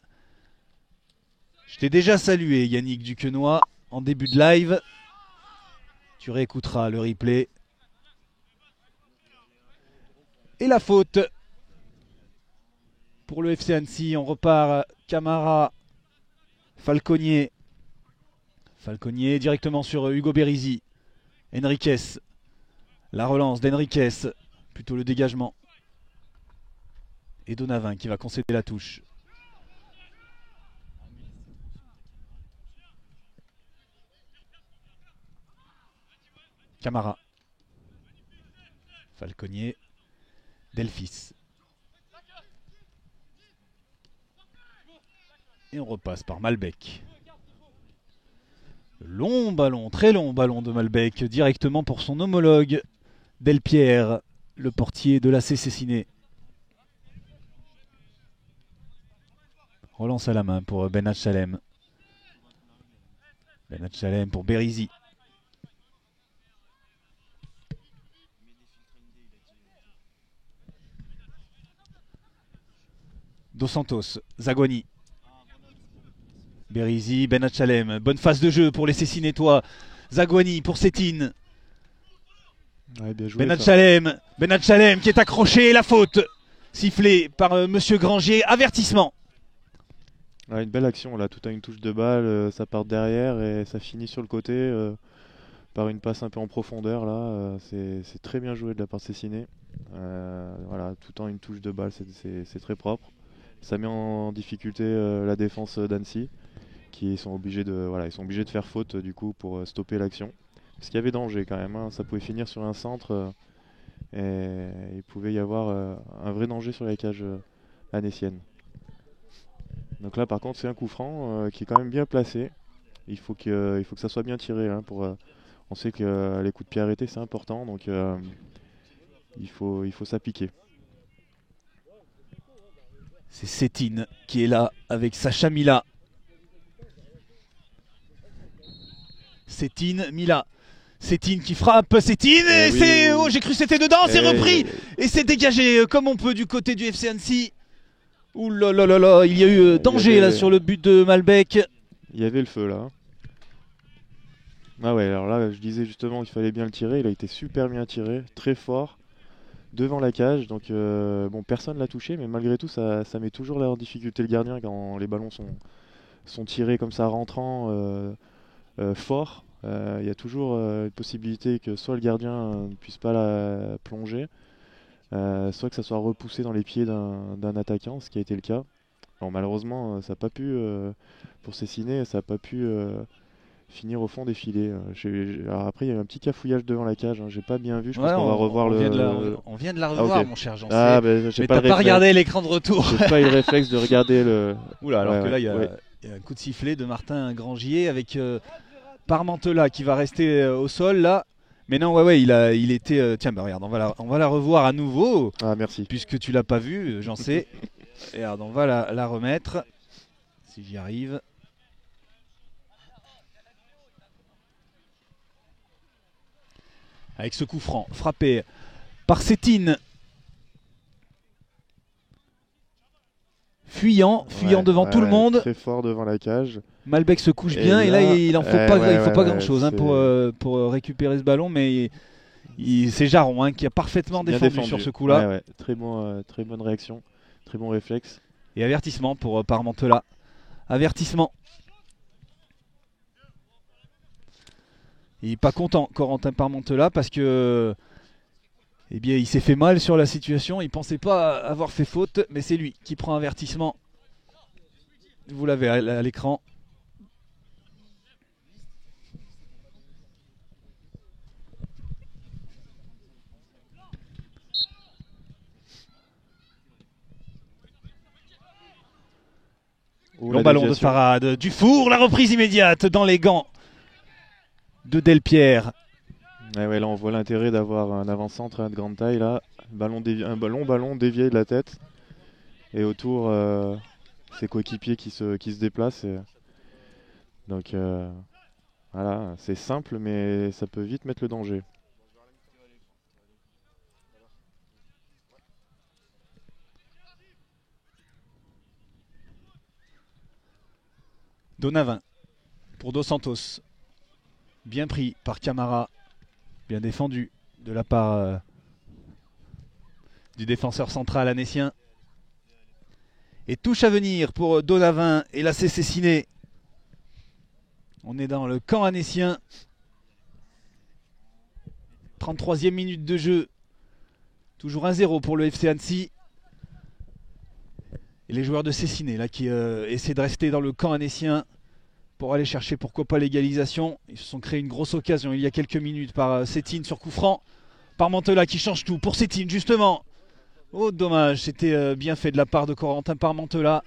Je t'ai déjà salué Yannick Duquenois en début de live. Tu réécouteras le replay. Et la faute pour le FC Annecy. On repart Camara, Falconier directement sur Hugo Berizzi. Enriquez. La relance d'Enriquez. Plutôt le dégagement. Et Donavin qui va concéder la touche. Camara. Falconier. Delphis. Et on repasse par Malbec. Long ballon, très long ballon de Malbec, directement pour son homologue Delpierre, le portier de l'AC Cessiné. Relance à la main pour Ben Hatchalem. Ben Hatchalem pour Berizzi. Dos Santos, Zaguani. Berizzi, Ben Hatchalem. Bonne phase de jeu pour les Cessinétois. Zaguani pour Sétine. Ouais, bien joué, Ben Hatchalem qui est accroché. La faute sifflée par Monsieur Grangier. Avertissement. Ouais, une belle action là, tout à une touche de balle, ça part derrière et ça finit sur le côté par une passe un peu en profondeur là, c'est très bien joué de la part de Cessiné. Voilà, tout en une touche de balle, c'est très propre. Ça met en difficulté la défense d'Annecy, qui sont obligés de faire faute du coup pour stopper l'action. Parce qu'il y avait danger quand même, hein. Ça pouvait finir sur un centre et il pouvait y avoir un vrai danger sur la cage annécienne. Donc là par contre c'est un coup franc qui est quand même bien placé. Il faut que ça soit bien tiré, hein, on sait que les coups de pied arrêtés c'est important, donc il faut s'appliquer. C'est Sétine qui est là avec Sacha Mila. Sétine, Mila. Sétine qui frappe, Sétine et oui, c'est... oui. Oh, j'ai cru que c'était dedans, c'est repris et c'est dégagé comme on peut du côté du FC Annecy. Ouh là là là là, il y a eu danger là sur le but de Malbec. Il y avait le feu là. Ah ouais, alors là je disais justement qu'il fallait bien le tirer, il a été super bien tiré, très fort, devant la cage, donc bon personne l'a touché, mais malgré tout ça met toujours en difficulté le gardien quand les ballons sont tirés comme ça rentrant fort. Il y a toujours une possibilité que soit le gardien ne puisse pas la plonger, soit que ça soit repoussé dans les pieds d'un attaquant, ce qui a été le cas. Bon, malheureusement ça n'a pas pu, pour Cessiné, ça n'a pas pu finir au fond des filets. Alors après, il y a eu un petit cafouillage devant la cage, hein. J'ai pas bien vu. Je pense qu'on va revoir on vient de la revoir, okay. mon cher Jean. Ah, mais t'as pas regardé l'écran de retour. J'ai pas eu le réflexe de regarder le. Oula, alors que là, il y a un coup de sifflet de Martin Grangier avec Parmentela qui va rester au sol là. Mais non, il était. Tiens, bah regarde, on va la revoir à nouveau. Ah, merci. Puisque tu l'as pas vu, j'en sais. Et regarde, on va la remettre. Si j'y arrive. Avec ce coup franc, frappé par Sétine. Fuyant devant tout le monde. Très fort devant la cage. Malbec se couche bien et là il faut pas grand chose hein, pour récupérer ce ballon, mais c'est Jaron hein, qui a parfaitement défendu sur ce coup-là. Ouais. Très bonne réaction, très bon réflexe. Et avertissement pour Parmentela. Avertissement. Il n'est pas content, Corentin Parmentela, parce que eh bien, il s'est fait mal sur la situation. Il pensait pas avoir fait faute, mais c'est lui qui prend avertissement. Vous l'avez à l'écran. Long ballon de Farad, Dufour, la reprise immédiate dans les gants de Delpierre. Ouais, là on voit l'intérêt d'avoir un avant-centre de grande taille là, un long ballon dévié de la tête et autour ses coéquipiers qui se déplacent. Donc voilà, c'est simple mais ça peut vite mettre le danger. Donavin pour Dos Santos. Bien pris par Camara. Bien défendu de la part du défenseur central annécien. Et touche à venir pour Donavin. Et là c'est Cessiné. On est dans le camp annécien. 33e minute de jeu. Toujours 1-0 pour le FC Annecy. Et les joueurs de Cessiné là qui essaient de rester dans le camp annécien pour aller chercher pourquoi pas l'égalisation. Ils se sont créés une grosse occasion il y a quelques minutes par Sétine sur coup franc. Parmentela qui change tout pour Sétine justement. Oh dommage, c'était bien fait de la part de Corentin Parmentela.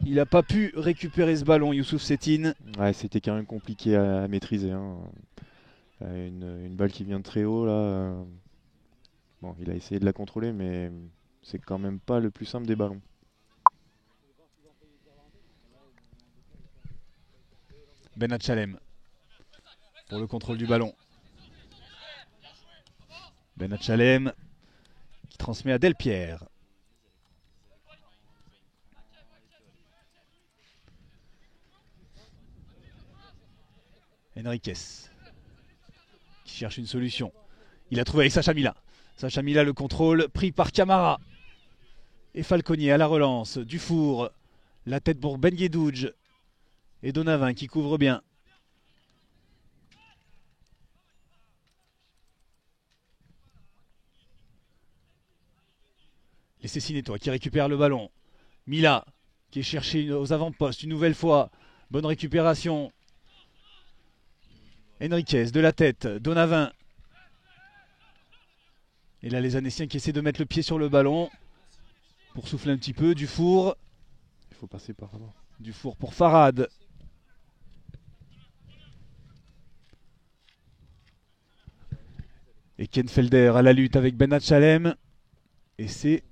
Il n'a pas pu récupérer ce ballon, Youssouf Sétine. Ouais, c'était quand même compliqué à maîtriser. Hein. Une balle qui vient de très haut là. Bon, il a essayé de la contrôler mais c'est quand même pas le plus simple des ballons. Benachalem pour le contrôle du ballon. Benachalem qui transmet à Delpierre. Enriquez qui cherche une solution. Il a trouvé avec Sacha Mila. Sacha Mila le contrôle pris par Camara. Et Falconier à la relance. Dufour. La tête pour Ben Yedouj. Et Donavin qui couvre bien. Les Cessinétois qui récupèrent le ballon. Mila qui est cherché aux avant-postes une nouvelle fois. Bonne récupération. Enriquez de la tête. Donavin. Et là les Annéciens qui essaient de mettre le pied sur le ballon. Pour souffler un petit peu. Dufour. Il faut passer par là. Dufour pour Farad. Et Kenfelder à la lutte avec Benachalem. Et c'est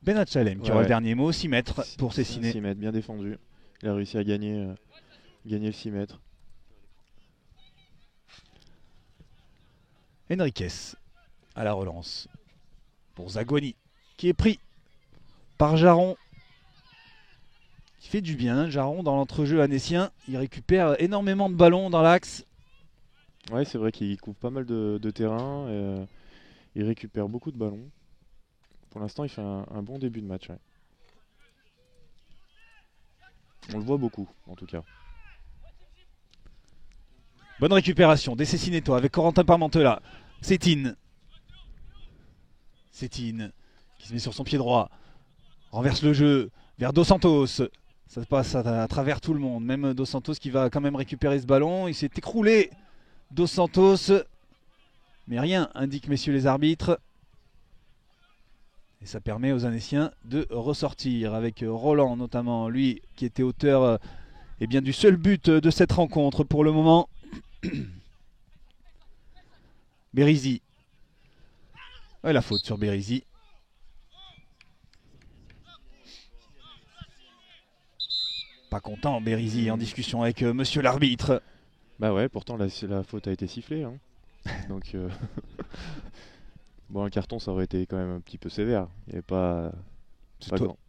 Benachalem qui aura le dernier mot. 6 mètres pour Cessiné. 6 mètres, bien défendu. Il a réussi à gagner le 6 mètres. Enriquez à la relance pour Zaguani qui est pris par Jaron. Qui fait du bien, Jaron dans l'entrejeu annécien. Il récupère énormément de ballons dans l'axe. Ouais, c'est vrai qu'il couvre pas mal de terrain. Il récupère beaucoup de ballons. Pour l'instant, il fait un bon début de match. Ouais. On le voit beaucoup, en tout cas. Bonne récupération des Cessinétois avec Corentin Parmentela. Sétine. Sétine qui se met sur son pied droit. Renverse le jeu vers Dos Santos. Ça passe à travers tout le monde. Même Dos Santos qui va quand même récupérer ce ballon. Il s'est écroulé. Dos Santos. Mais rien, indiquent messieurs les arbitres. Et ça permet aux Annéciens de ressortir avec Roland notamment. Lui qui était auteur du seul but de cette rencontre pour le moment. Bérisy. Ouais, la faute sur Bérisy. Pas content Bérisy en discussion avec monsieur l'arbitre. Bah ouais, pourtant la faute a été sifflée. Hein. Donc bon, un carton ça aurait été quand même un petit peu sévère. Il n'y avait pas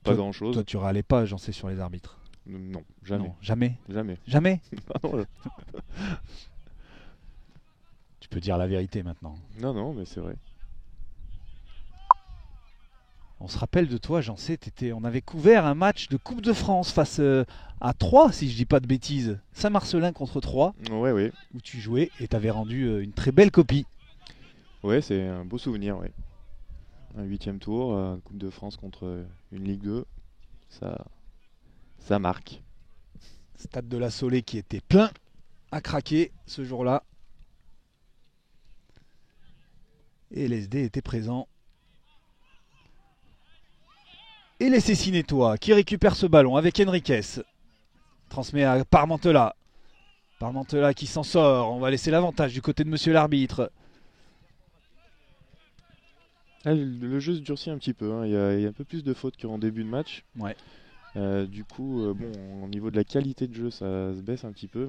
grand chose. Toi tu râlais pas, j'en sais, sur les arbitres. Non, jamais. Non, jamais. Jamais. Jamais. Non, tu peux dire la vérité maintenant. non, mais c'est vrai. On se rappelle de toi, j'en sais, on avait couvert un match de Coupe de France face à Troyes, si je dis pas de bêtises. Saint-Marcelin contre Troyes. Ouais. Où tu jouais et t'avais rendu une très belle copie. Ouais, c'est un beau souvenir, ouais. Un 8e tour, Coupe de France contre une Ligue 2. Ça marque. Stade de la Solée qui était plein à craquer ce jour-là. Et l'SD était présent. Et les Cessinétois qui récupèrent ce ballon avec Enriquez. Transmet à Parmentela. Parmentela qui s'en sort. On va laisser l'avantage du côté de monsieur l'arbitre. Le jeu se durcit un petit peu. Hein. Il y a un peu plus de fautes qu'en début de match. Ouais. Du coup, au niveau de la qualité de jeu, ça se baisse un petit peu.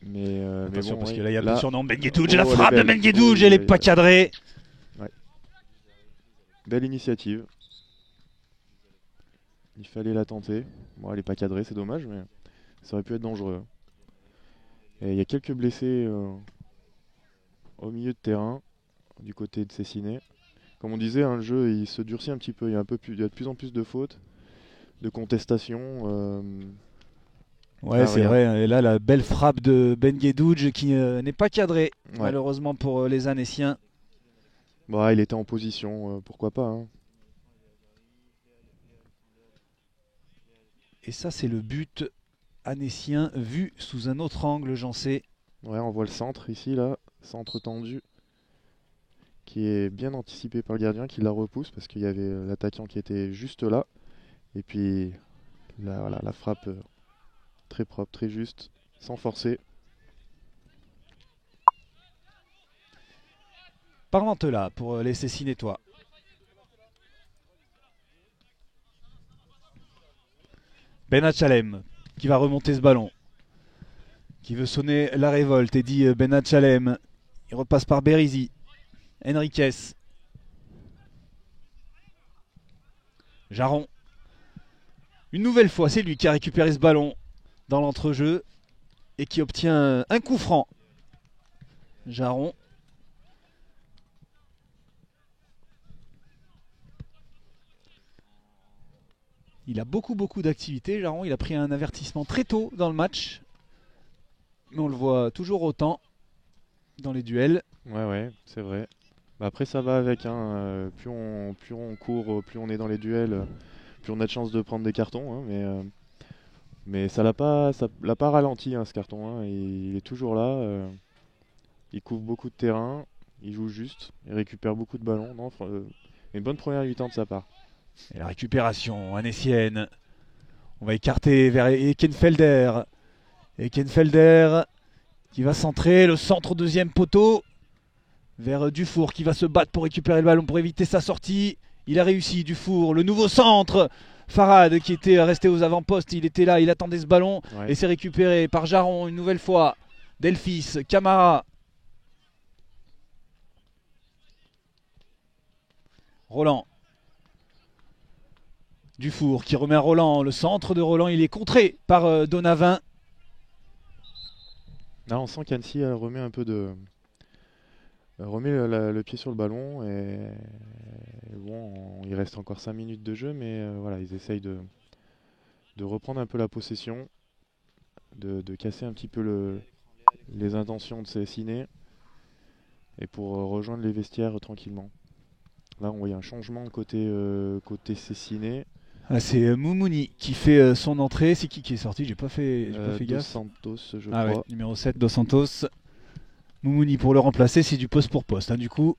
Attention, bon, parce ouais, que là, il y a le surnom Benguedouj. Oh, La frappe de Benguedouj, elle n'est pas cadrée. Ouais. Belle initiative. Il fallait la tenter. Bon, elle n'est pas cadrée, c'est dommage, mais ça aurait pu être dangereux. Et il y a quelques blessés au milieu de terrain, du côté de Cessiné. Comme on disait, hein, le jeu il se durcit un petit peu. Il y a de plus en plus de fautes, de contestations. Ouais, c'est vrai. Et là, la belle frappe de Benguedouj qui n'est pas cadrée, malheureusement pour les Annéciens. Bah, il était en position, pourquoi pas. Hein. Et ça, c'est le but annécien vu sous un autre angle, j'en sais. Ouais, on voit le centre ici, là, centre tendu, qui est bien anticipé par le gardien, qui la repousse parce qu'il y avait l'attaquant qui était juste là. Et puis, là, voilà, la frappe très propre, très juste, sans forcer. Parmentela pour les Cessinétois. Benachalem qui va remonter ce ballon. Qui veut sonner la révolte et dit Benachalem. Il repasse par Bérisy. Enriquez. Jaron. Une nouvelle fois, c'est lui qui a récupéré ce ballon dans l'entrejeu et qui obtient un coup franc. Jaron. Il a beaucoup d'activité, Jaron. Il a pris un avertissement très tôt dans le match. Mais on le voit toujours autant dans les duels. Ouais, c'est vrai. Bah après ça va avec, hein, plus on court, plus on est dans les duels, plus on a de chances de prendre des cartons, hein, mais ça l'a pas ralenti, hein, ce carton, hein, il est toujours là, il couvre beaucoup de terrain, il joue juste, il récupère beaucoup de ballons. Non, une bonne première mi-temps de sa part. Et la récupération annécienne. On va écarter vers Ekenfelder. Ekenfelder qui va centrer le centre au deuxième poteau. Vers Dufour qui va se battre pour récupérer le ballon, pour éviter sa sortie. Il a réussi, Dufour, le nouveau centre. Farad qui était resté aux avant-postes, il était là, il attendait ce ballon. Ouais. Et c'est récupéré par Jaron une nouvelle fois. Delphis, Camara. Roland. Dufour qui remet à Roland. Le centre de Roland, il est contré par Donavin. Là, on sent qu'Annecy remet un peu de. Remet le pied sur le ballon et bon, il reste encore 5 minutes de jeu, mais voilà, ils essayent de reprendre un peu la possession, de casser un petit peu les intentions de ces ciné et pour rejoindre les vestiaires tranquillement. Là, on voit un changement côté Cessiné. Ah, c'est Moumouni qui fait son entrée. C'est qui est sorti? J'ai pas fait Dos gaffe. Santos, je Ah crois. ouais, numéro 7, Dos Santos. Moumouni pour le remplacer, c'est du poste pour poste, hein, du coup.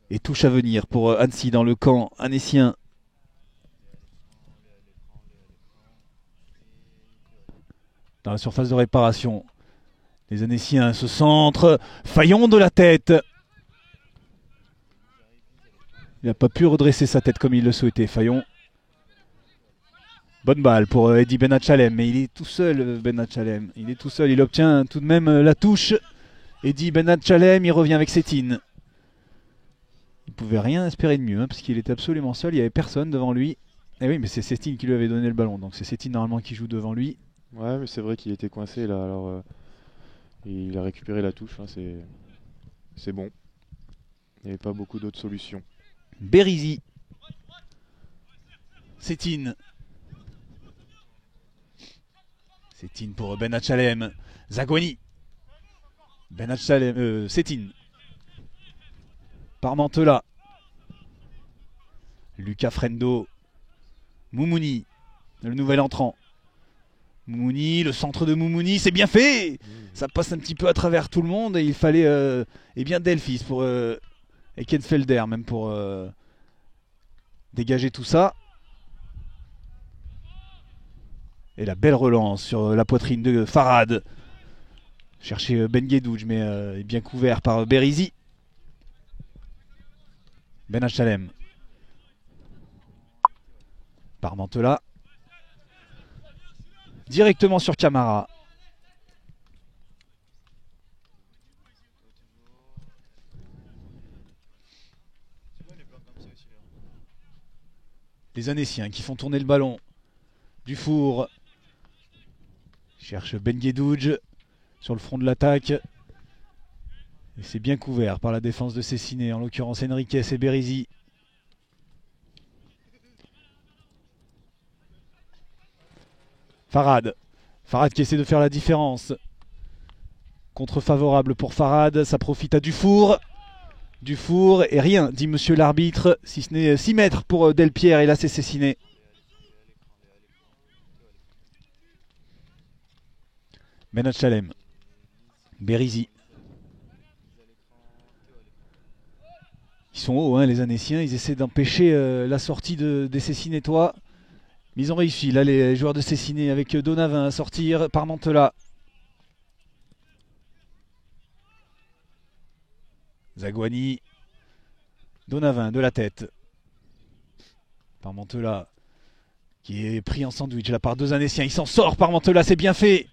Et touche à venir pour Annecy dans le camp annécien. Dans la surface de réparation. Les Annéciens se centrent. Fayon de la tête. Il n'a pas pu redresser sa tête comme il le souhaitait, Fayon. Bonne balle pour Eddy Benachalem, mais il est tout seul, Benachalem. Il est tout seul, il obtient tout de même la touche. Eddy Benachalem, il revient avec Sétine. Il pouvait rien espérer de mieux, hein, parce qu'il était absolument seul, il n'y avait personne devant lui. Et oui, mais c'est Sétine qui lui avait donné le ballon, donc c'est Sétine normalement qui joue devant lui. Ouais, mais c'est vrai qu'il était coincé là, alors il a récupéré la touche, hein, c'est bon. Il n'y avait pas beaucoup d'autres solutions. Bérizy. Sétine. Sétine pour Benachalem. Zaguani. Benachalem. Sétine. Parmentela. Lucas Frendo. Moumouni. Le nouvel entrant. Moumouni, le centre de Moumouni, c'est bien fait. Ça passe un petit peu à travers tout le monde et il fallait eh bien Delphis pour Ekenfelder même pour dégager tout ça. Et la belle relance sur la poitrine de Farad. Chercher Ben Guedouj, mais est bien couvert par Bérizy. Benachalem. Parmentela. Directement sur Camara. Les Annéciens qui font tourner le ballon. Dufour cherche Ben Guedouj sur le front de l'attaque. Et c'est bien couvert par la défense de Cessiné, en l'occurrence Enriquez et Bérizy. Farad. Farad qui essaie de faire la différence. Contre favorable pour Farad, ça profite à Dufour. Dufour et rien, dit monsieur l'arbitre, si ce n'est 6 mètres pour Delpierre et là c'est Cessiné. Benachalem. Bérizy. Ils sont hauts, hein, les Annéciens, ils essaient d'empêcher la sortie des Cessinétois. Mais ils ont réussi, là les joueurs de Cessiné avec Donavin à sortir, Parmentela. Zaguani. Donavin de la tête. Parmentela qui est pris en sandwich là par 2 Annéciens. Il s'en sort, Parmentela, c'est bien fait.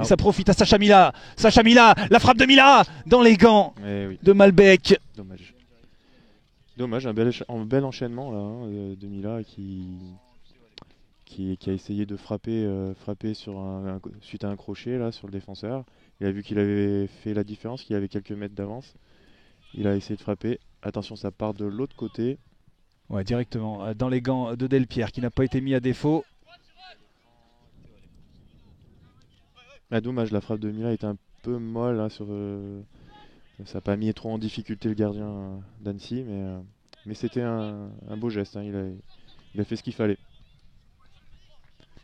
Et ça profite à Sacha Mila. Sacha Mila, la frappe de Mila dans les gants de Malbec. Dommage. Dommage, un bel enchaînement là, hein, de Mila qui a essayé de frapper suite à un crochet là, sur le défenseur. Il a vu qu'il avait fait la différence, qu'il avait quelques mètres d'avance. Il a essayé de frapper. Attention, ça part de l'autre côté. Ouais, directement dans les gants de Delpierre qui n'a pas été mis à défaut. Ah, dommage, la frappe de Mila était un peu molle hein, ça n'a pas mis trop en difficulté le gardien d'Annecy, mais c'était un beau geste. Hein, il a fait ce qu'il fallait.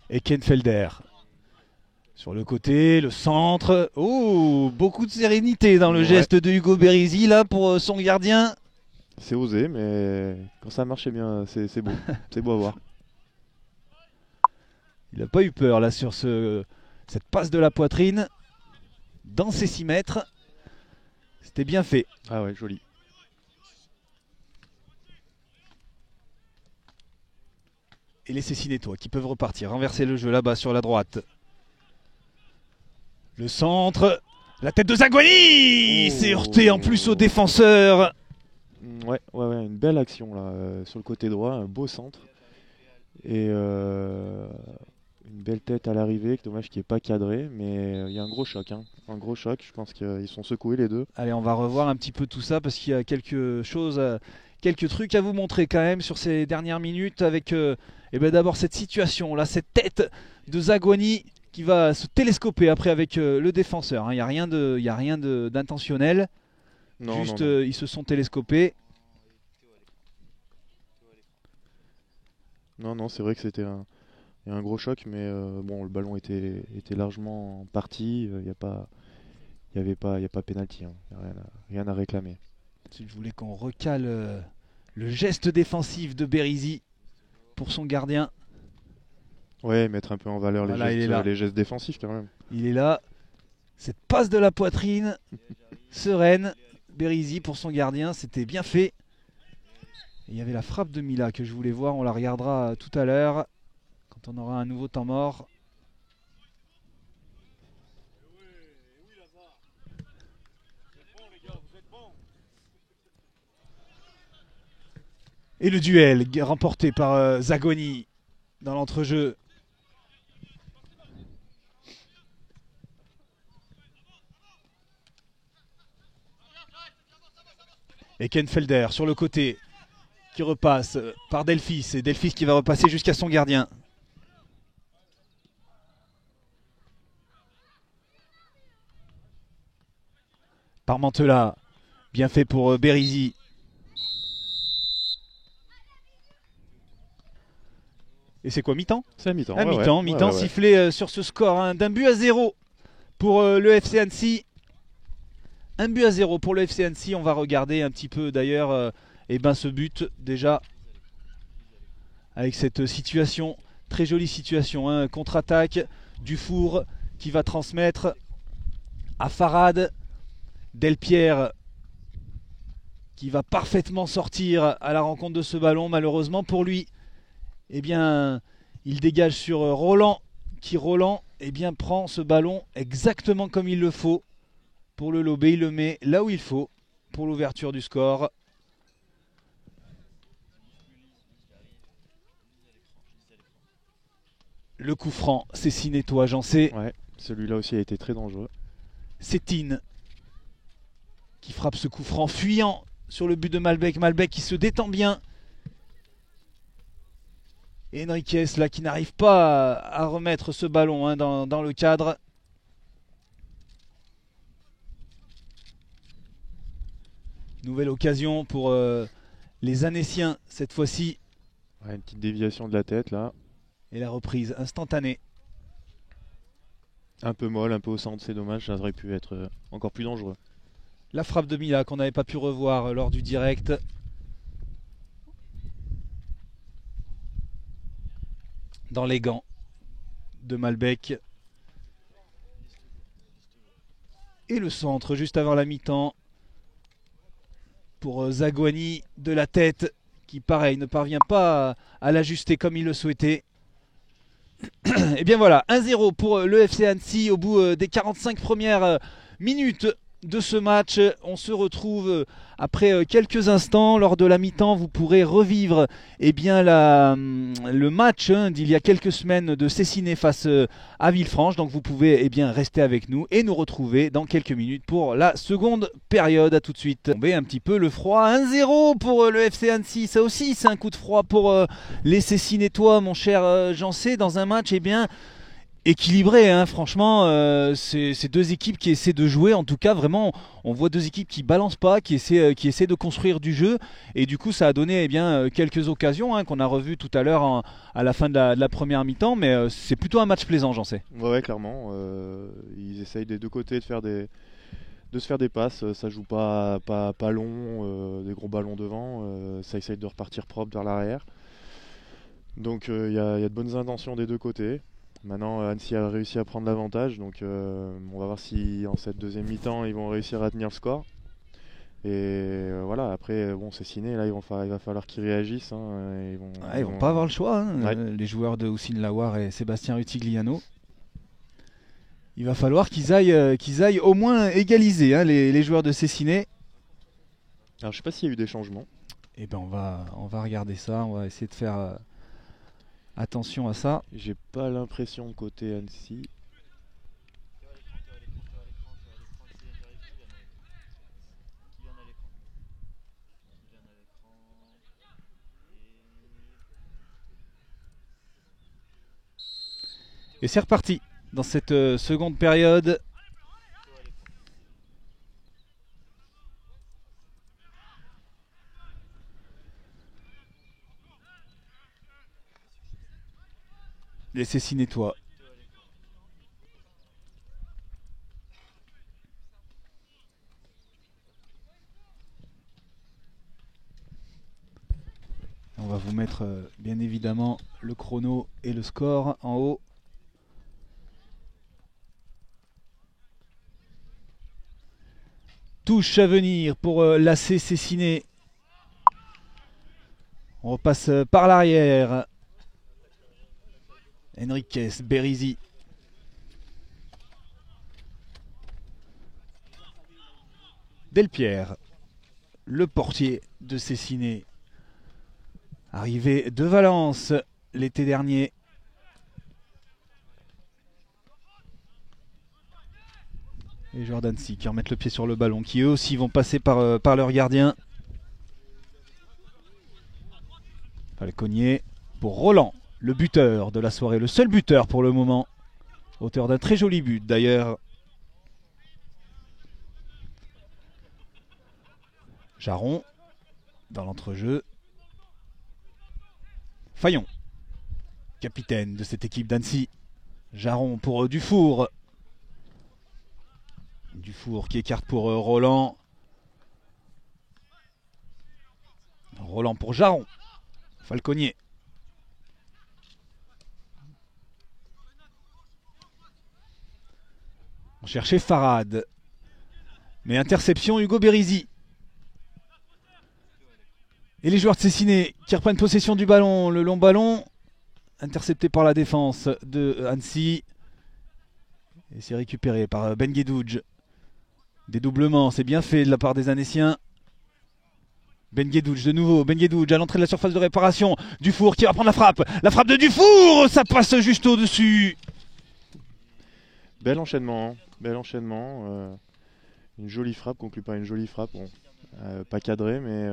Et Kenfelder sur le côté, le centre. Oh, beaucoup de sérénité dans le geste de Hugo Bérisy là pour son gardien. C'est osé, mais quand ça marchait bien, c'est beau. C'est beau à voir. Il n'a pas eu peur là sur cette passe de la poitrine dans ses 6 mètres. C'était bien fait. Ah ouais, joli. Et les Cessinétois qui peuvent repartir, renverser le jeu là-bas sur la droite. Le centre, la tête de Zaguani, c'est heurté en plus au défenseur. Ouais, une belle action là sur le côté droit, un beau centre. Et une belle tête à l'arrivée, dommage qu'il n'est pas cadré, mais il y a un gros choc. Hein. Un gros choc, je pense qu'ils sont secoués les deux. Allez, on va revoir un petit peu tout ça parce qu'il y a quelque chose, quelques trucs à vous montrer quand même sur ces dernières minutes avec d'abord cette situation là, cette tête de Zaguani qui va se télescoper après avec le défenseur. Hein. Il n'y a rien d'intentionnel. Juste ils se sont télescopés. Non, c'est vrai que c'était un gros choc, mais bon, le ballon était largement parti. Il n'y avait pas pénalty. Hein. Rien à réclamer. Si je voulais qu'on recale le geste défensif de Bérisy pour son gardien. Ouais, mettre un peu en valeur les gestes défensifs quand même. Il est là. Cette passe de la poitrine, sereine. Bérisy pour son gardien, c'était bien fait. Et il y avait la frappe de Mila que je voulais voir, on la regardera tout à l'heure quand on aura un nouveau temps mort. Et le duel remporté par Zaguani dans l'entrejeu. Et Kenfelder sur le côté qui repasse par Delphis. Et Delphis qui va repasser jusqu'à son gardien. Par Mantela. Bien fait pour Bérisy. Et c'est quoi, mi-temps? C'est à mi-temps. Mi-temps sifflé sur ce score hein, d'1-0 pour le FC Annecy. 1-0 pour le FC Annecy. On va regarder un petit peu d'ailleurs ce but déjà avec cette situation, très jolie situation, hein, contre-attaque, Dufour qui va transmettre à Farad, Delpierre qui va parfaitement sortir à la rencontre de ce ballon. Malheureusement pour lui, eh bien, il dégage sur Roland qui prend ce ballon exactement comme il le faut pour le lober. Il le met là où il faut pour l'ouverture du score. Le coup franc, c'est Cessinétois agencé. Ouais, celui-là aussi a été très dangereux. C'est Tine qui frappe ce coup franc fuyant sur le but de Malbec. Malbec qui se détend bien. Et Enriquez là qui n'arrive pas à remettre ce ballon hein, dans le cadre. Nouvelle occasion pour les Annéciens cette fois-ci. Ouais, une petite déviation de la tête là. Et la reprise instantanée. Un peu molle, un peu au centre, c'est dommage, ça aurait pu être encore plus dangereux. La frappe de Mila qu'on n'avait pas pu revoir lors du direct. Dans les gants de Malbec. Et le centre juste avant la mi-temps pour Zaguani de la tête qui pareil ne parvient pas à l'ajuster comme il le souhaitait. Et bien voilà, 1-0 pour le FC Annecy au bout des 45 premières minutes de ce match. On se retrouve après quelques instants lors de la mi-temps. Vous pourrez revivre le match d'il y a quelques semaines de Cessiné face à Villefranche. Donc vous pouvez rester avec nous et nous retrouver dans quelques minutes pour la seconde période. À tout de suite. Tomber un petit peu le froid. 1-0 pour le FC Annecy. Ça aussi c'est un coup de froid pour les Cessinétois, mon cher Jancé, dans un match équilibré, hein. Franchement, c'est deux équipes qui essaient de jouer. En tout cas, vraiment, on voit deux équipes qui balancent pas, qui essaient de construire du jeu. Et du coup, ça a donné quelques occasions hein, qu'on a revues tout à l'heure à la fin de la première mi-temps. Mais c'est plutôt un match plaisant, j'en sais. Ouais, clairement. Ils essayent des deux côtés de se faire des passes. Ça joue pas long, des gros ballons devant. Ça essaye de repartir propre vers l'arrière. Donc il y a de bonnes intentions des deux côtés. Maintenant, Annecy a réussi à prendre l'avantage, donc on va voir si en cette deuxième mi-temps ils vont réussir à tenir le score. Et voilà, après, bon, c'est ciné, là il va falloir qu'ils réagissent. Hein, Ils vont pas avoir le choix, hein, Ouais. les joueurs de Houssine Lawar et Sébastien Rutigliano. Il va falloir qu'ils aillent au moins égaliser hein, les joueurs de Cessiné. Alors je sais pas s'il y a eu des changements. Et ben on va regarder ça, on va essayer de faire attention à ça. J'ai pas l'impression côté Annecy. Et c'est reparti dans cette seconde période. Les Cessinétois. On va vous mettre bien évidemment le chrono et le score en haut. Touche à venir pour l'AC Cessiné. On repasse par l'arrière. Enriquez, Berizzi. Delpierre, le portier de Cessiné. Arrivé de Valence l'été dernier. Et Jordan Si qui remettent le pied sur le ballon, qui eux aussi vont passer par leur gardien. Falconier pour Roland, le buteur de la soirée, le seul buteur pour le moment. Auteur d'un très joli but d'ailleurs. Jaron dans l'entrejeu. Fayon, capitaine de cette équipe d'Annecy. Jaron pour Dufour. Dufour qui écarte pour Roland. Roland pour Jaron. Falconier. On cherchait Farad. Mais interception Hugo Berizzi. Et les joueurs de Cessiné qui reprennent possession du ballon. Le long ballon intercepté par la défense de Annecy. Et c'est récupéré par Ben Guedouj. Dédoublement, c'est bien fait de la part des Annéciens. Ben Guedouj de nouveau. Ben Guedouj à l'entrée de la surface de réparation. Dufour qui va prendre la frappe. La frappe de Dufour, ça passe juste au-dessus. Bel enchaînement. Hein. Bel enchaînement. Une jolie frappe, conclut par une jolie frappe. Bon, pas cadré, mais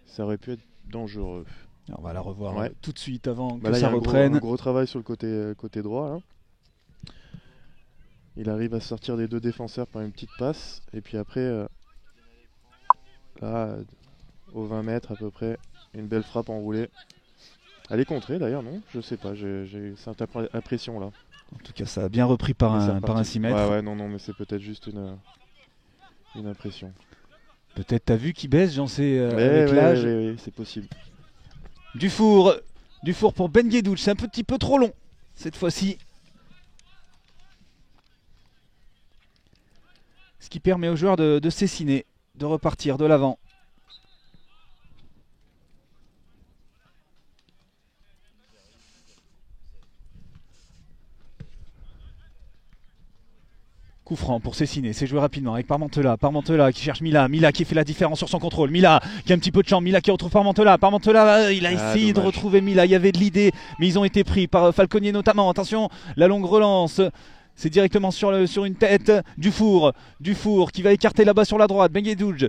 ça aurait pu être dangereux. On va la revoir tout de suite avant que là, ça reprenne. Un gros travail sur le côté droit. Là. Il arrive à sortir des deux défenseurs par une petite passe. Et puis après, là, aux 20 mètres à peu près, une belle frappe enroulée. Elle est contrée d'ailleurs, non? Je sais pas, j'ai cette impression là. En tout cas, ça a bien repris par un 6 mètres. Ouais, non, mais c'est peut-être juste une impression. Peut-être t'as vu qui baisse, j'en sais, avec l'âge. Oui, c'est possible. Dufour pour Ben Guedouj, c'est un petit peu trop long cette fois-ci. Ce qui permet aux joueurs de Cessiné de repartir de l'avant. Coup franc pour Cessiné, c'est joué rapidement avec Parmentela qui cherche Mila qui fait la différence sur son contrôle, Mila qui a un petit peu de champ, Mila qui retrouve Parmentela il a essayé de retrouver Mila, il y avait de l'idée mais ils ont été pris par Falconier notamment. Attention, la longue relance, c'est directement sur une tête. Dufour qui va écarter là-bas sur la droite. Ben Guedouj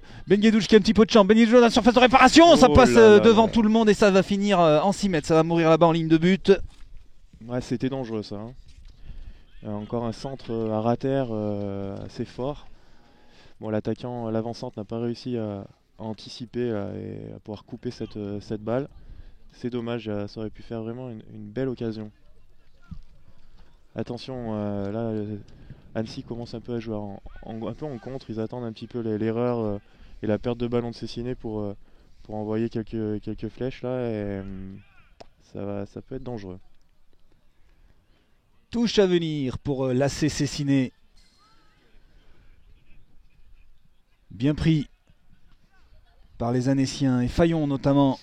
qui a un petit peu de champ. Ben Guedouj dans la surface de réparation. Ça passe devant tout le monde et ça va finir en 6 mètres. Ça va mourir là-bas en ligne de but. Ouais, c'était dangereux ça. Hein. Encore un centre à rater assez fort. Bon, l'attaquant, l'avant-centre n'a pas réussi à anticiper et à pouvoir couper cette balle. C'est dommage, ça aurait pu faire vraiment une belle occasion. Attention, là, Annecy commence un peu à jouer un peu en contre. Ils attendent un petit peu l'erreur et la perte de ballon de Cessiné pour envoyer quelques flèches là. Et ça peut être dangereux. Touche à venir pour l'AC Cessiné. Bien pris par les Annéciens et Fayon notamment.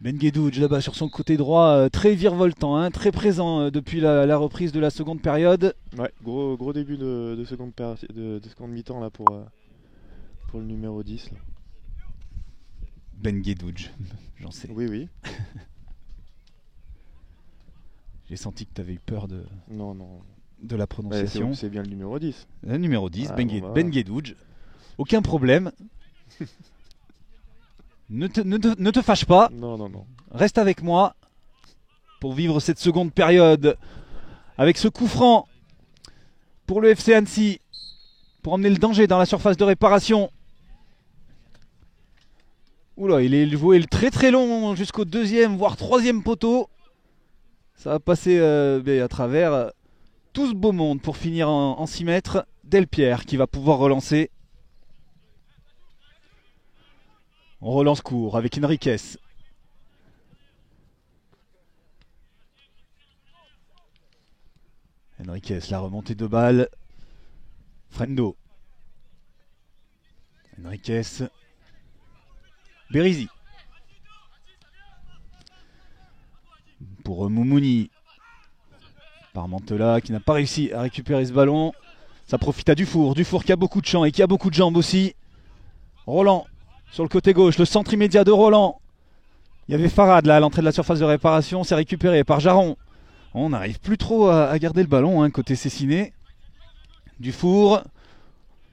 Ben Guedouj là-bas sur son côté droit, très virevoltant, hein, très présent depuis la reprise de la seconde période. Ouais, gros début de seconde mi-temps là pour le numéro 10. Là. Ben Guedouj, j'en sais. Oui. J'ai senti que tu avais eu peur de la Ouais, prononciation. c'est bien le numéro 10. Le numéro 10, Ah, Ben Guedouj. Aucun problème. Ne te fâche pas. Non. Reste avec moi pour vivre cette seconde période avec ce coup franc pour le FC Annecy pour emmener le danger dans la surface de réparation. Oula, il est joué très très long jusqu'au deuxième voire troisième poteau. Ça va passer à travers tout ce beau monde pour finir en 6 mètres. Delpierre qui va pouvoir relancer. On relance court avec Enriquez. Enriquez, la remontée de balle. Frendo. Enriquez. Berizzi. Pour Moumouni. Parmentela qui n'a pas réussi à récupérer ce ballon. Ça profite à Dufour. Dufour qui a beaucoup de champ et qui a beaucoup de jambes aussi. Roland. Sur le côté gauche, le centre immédiat de Roland. Il y avait Farad là à l'entrée de la surface de réparation. C'est récupéré par Jaron. On n'arrive plus trop à garder le ballon hein, côté Cessiné. Dufour.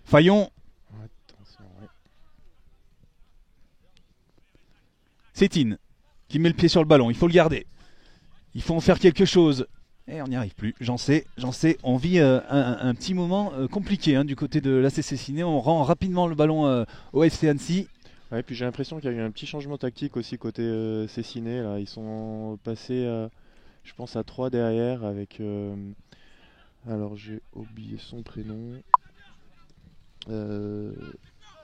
Fayon. Attention, ouais. Sétine qui met le pied sur le ballon. Il faut le garder. Il faut en faire quelque chose. Et on n'y arrive plus. J'en sais. On vit un petit moment compliqué hein, du côté de l'AC Cessiné. On rend rapidement le ballon au FC Annecy. Ouais, puis j'ai l'impression qu'il y a eu un petit changement tactique aussi côté Cessiné. Là. Ils sont passés, je pense, à 3 derrière avec. Alors j'ai oublié son prénom.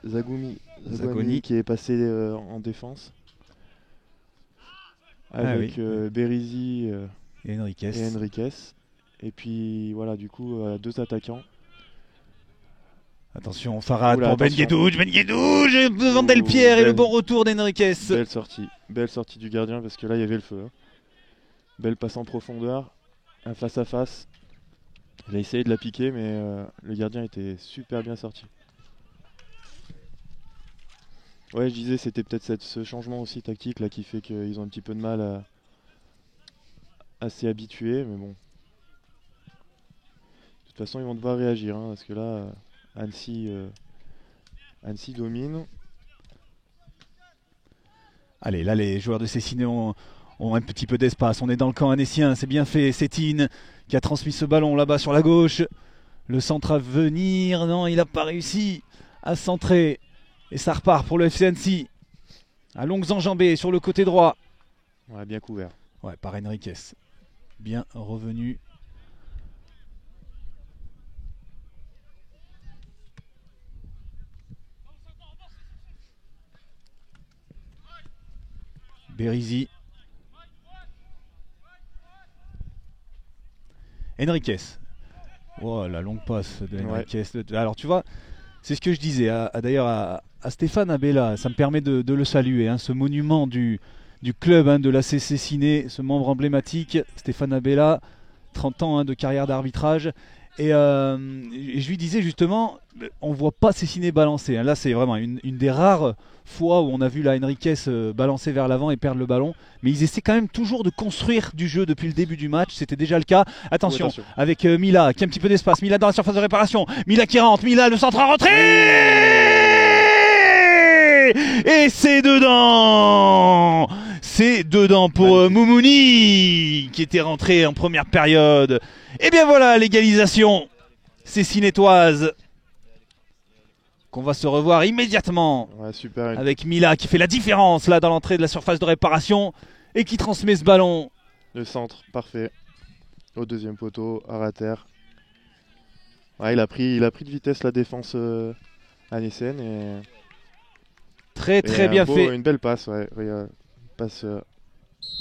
Zagoni qui est passé en défense. Avec Berizzi et Enriquez. Et puis voilà, du coup, 2 attaquants. Attention, Farad pour Ben Guedouj devant Delpierre et le bon retour d'Enriquez. Belle sortie du gardien parce que là il y avait le feu. Hein. Belle passe en profondeur, un face à face. Il a essayé de la piquer mais le gardien était super bien sorti. Ouais, je disais c'était peut-être ce changement aussi tactique là qui fait qu'ils ont un petit peu de mal à s'y habituer, mais bon. De toute façon ils vont devoir réagir hein, parce que là Annecy domine. Allez, là les joueurs de Cessiné ont un petit peu d'espace. On est dans le camp annécien, c'est bien fait. Sétine qui a transmis ce ballon là-bas sur la gauche. Le centre à venir, non, il n'a pas réussi à centrer. Et ça repart pour le FC Annecy. À longues enjambées sur le côté droit. Ouais, bien couvert. Ouais, par Enriquez. Bien revenu. Berizzi. Enriquez. Oh, la longue passe de Enriquez. Ouais. Alors tu vois, c'est ce que je disais d'ailleurs à Stéphane Abella. Ça me permet de le saluer. Hein, ce monument du club hein, de l'AC Cessiné, ce membre emblématique, Stéphane Abella, 30 ans hein, de carrière d'arbitrage. Et je lui disais justement, on voit pas Cessiné balancer. Hein. Là, c'est vraiment une des rares fois où on a vu la Enriquez balancer vers l'avant et perdre le ballon. Mais ils essaient quand même toujours de construire du jeu depuis le début du match. C'était déjà le cas. Attention, avec Mila qui a un petit peu d'espace. Mila dans la surface de réparation. Mila qui rentre. Mila, le centre à rentrer. Et c'est dedans. c'est dedans pour Moumouni qui était rentré en première période. Et bien voilà l'égalisation cessinétoise qu'on va se revoir immédiatement super. Avec Mila qui fait la différence là dans l'entrée de la surface de réparation et qui transmet ce ballon. Le centre parfait au deuxième poteau, à terre. Ouais, il a pris de vitesse la défense anécienne et très bien fait. Une belle passe, ouais. Passe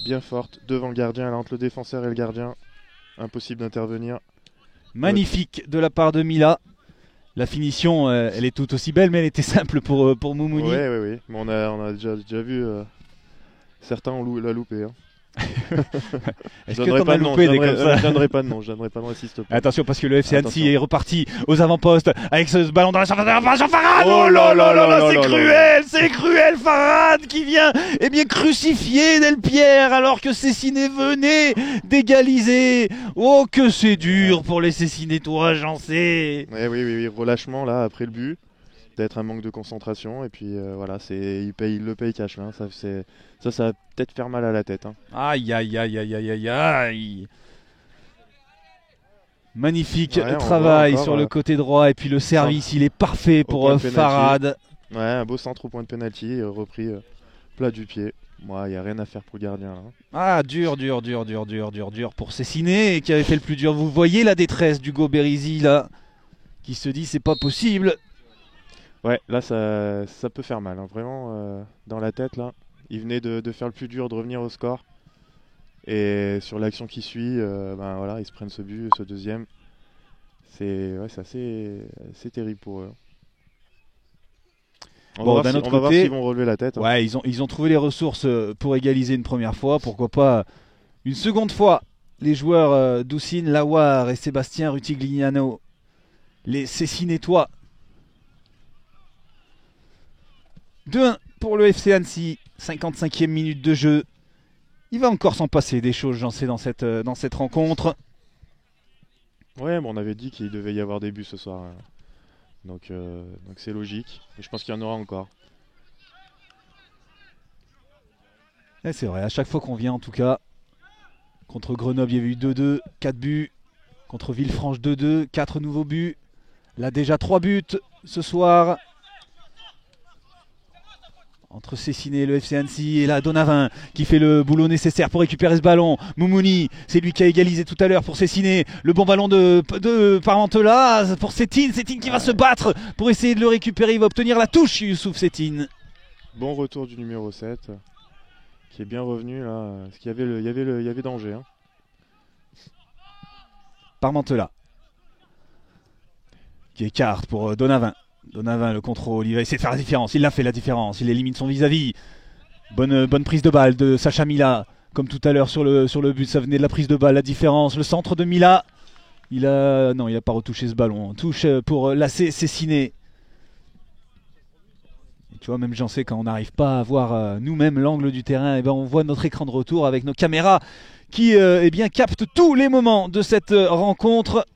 bien forte devant le gardien, là, entre le défenseur et le gardien. Impossible d'intervenir. Magnifique de la part de Mila. La finition, elle est tout aussi belle, mais elle était simple pour Moumouni. Oui. Mais on a déjà vu certains l'a loupé. Hein. Est-ce que t'en as loupé des comme ça? Je donnerai pas de nom, s'il te plaît. Attention parce que le FC Annecy est reparti aux avant-postes avec ce ballon dans la surface de réparation. Farhad, oh là, c'est cruel, Farhad qui vient crucifier Delpierre alors que Cessiné venait d'égaliser. Oh que c'est dur pour les Cessinétois, j'en sais. Oui, relâchement là après le but. Peut-être un manque de concentration et puis voilà, il le paye cash là. Ça va peut-être faire mal à la tête. Hein. Aïe. Magnifique travail sur le côté droit et puis le service, il est parfait pour Farhad. Ouais, un beau centre au point de pénalty, repris plat du pied. Moi, il n'y a rien à faire pour le gardien là. Ah, dur pour Cessiné qui avait fait le plus dur. Vous voyez la détresse d'Hugo Berizzi là, qui se dit c'est pas possible. Ouais, là ça peut faire mal, hein. Vraiment dans la tête là. Il venait de faire le plus dur, de revenir au score. Et sur l'action qui suit, voilà, ils se prennent ce but, ce deuxième. C'est assez terrible pour eux. On va voir s'ils vont relever la tête. Hein. Ouais, ils ont trouvé les ressources pour égaliser une première fois. Pourquoi pas une seconde fois. Les joueurs Doucine, Lawar et Sébastien Rutigliano, les Cessinétois. 2-1 pour le FC Annecy, 55e minute de jeu. Il va encore s'en passer des choses, j'en sais, dans cette rencontre. Ouais, on avait dit qu'il devait y avoir des buts ce soir. Donc c'est logique. Et je pense qu'il y en aura encore. Et c'est vrai, à chaque fois qu'on vient en tout cas. Contre Grenoble, il y avait eu 2-2, 4 buts. Contre Villefranche, 2-2, 4 nouveaux buts. Là déjà 3 buts ce soir. Entre Cessiné et le FC Annecy, et là Donavin qui fait le boulot nécessaire pour récupérer ce ballon. Moumouni, c'est lui qui a égalisé tout à l'heure pour Cessiné. Le bon ballon de Parmentela pour Sétine qui va se battre pour essayer de le récupérer. Il va obtenir la touche, Youssouf Sétine. Bon retour du numéro 7 qui est bien revenu là. Parce qu'il y avait danger. Hein. Parmentela qui écarte pour Donavin. Donavin, le contrôle, il va essayer de faire la différence. Il a fait la différence, il élimine son vis-à-vis. Bonne prise de balle de Sacha Mila. Comme tout à l'heure sur le but, ça venait de la prise de balle, la différence. Le centre de Mila. Il a pas retouché ce ballon. Touche pour Cessiné. Tu vois, même j'en sais, quand on n'arrive pas à voir nous-mêmes l'angle du terrain, et ben on voit notre écran de retour avec nos caméras qui captent tous les moments de cette rencontre.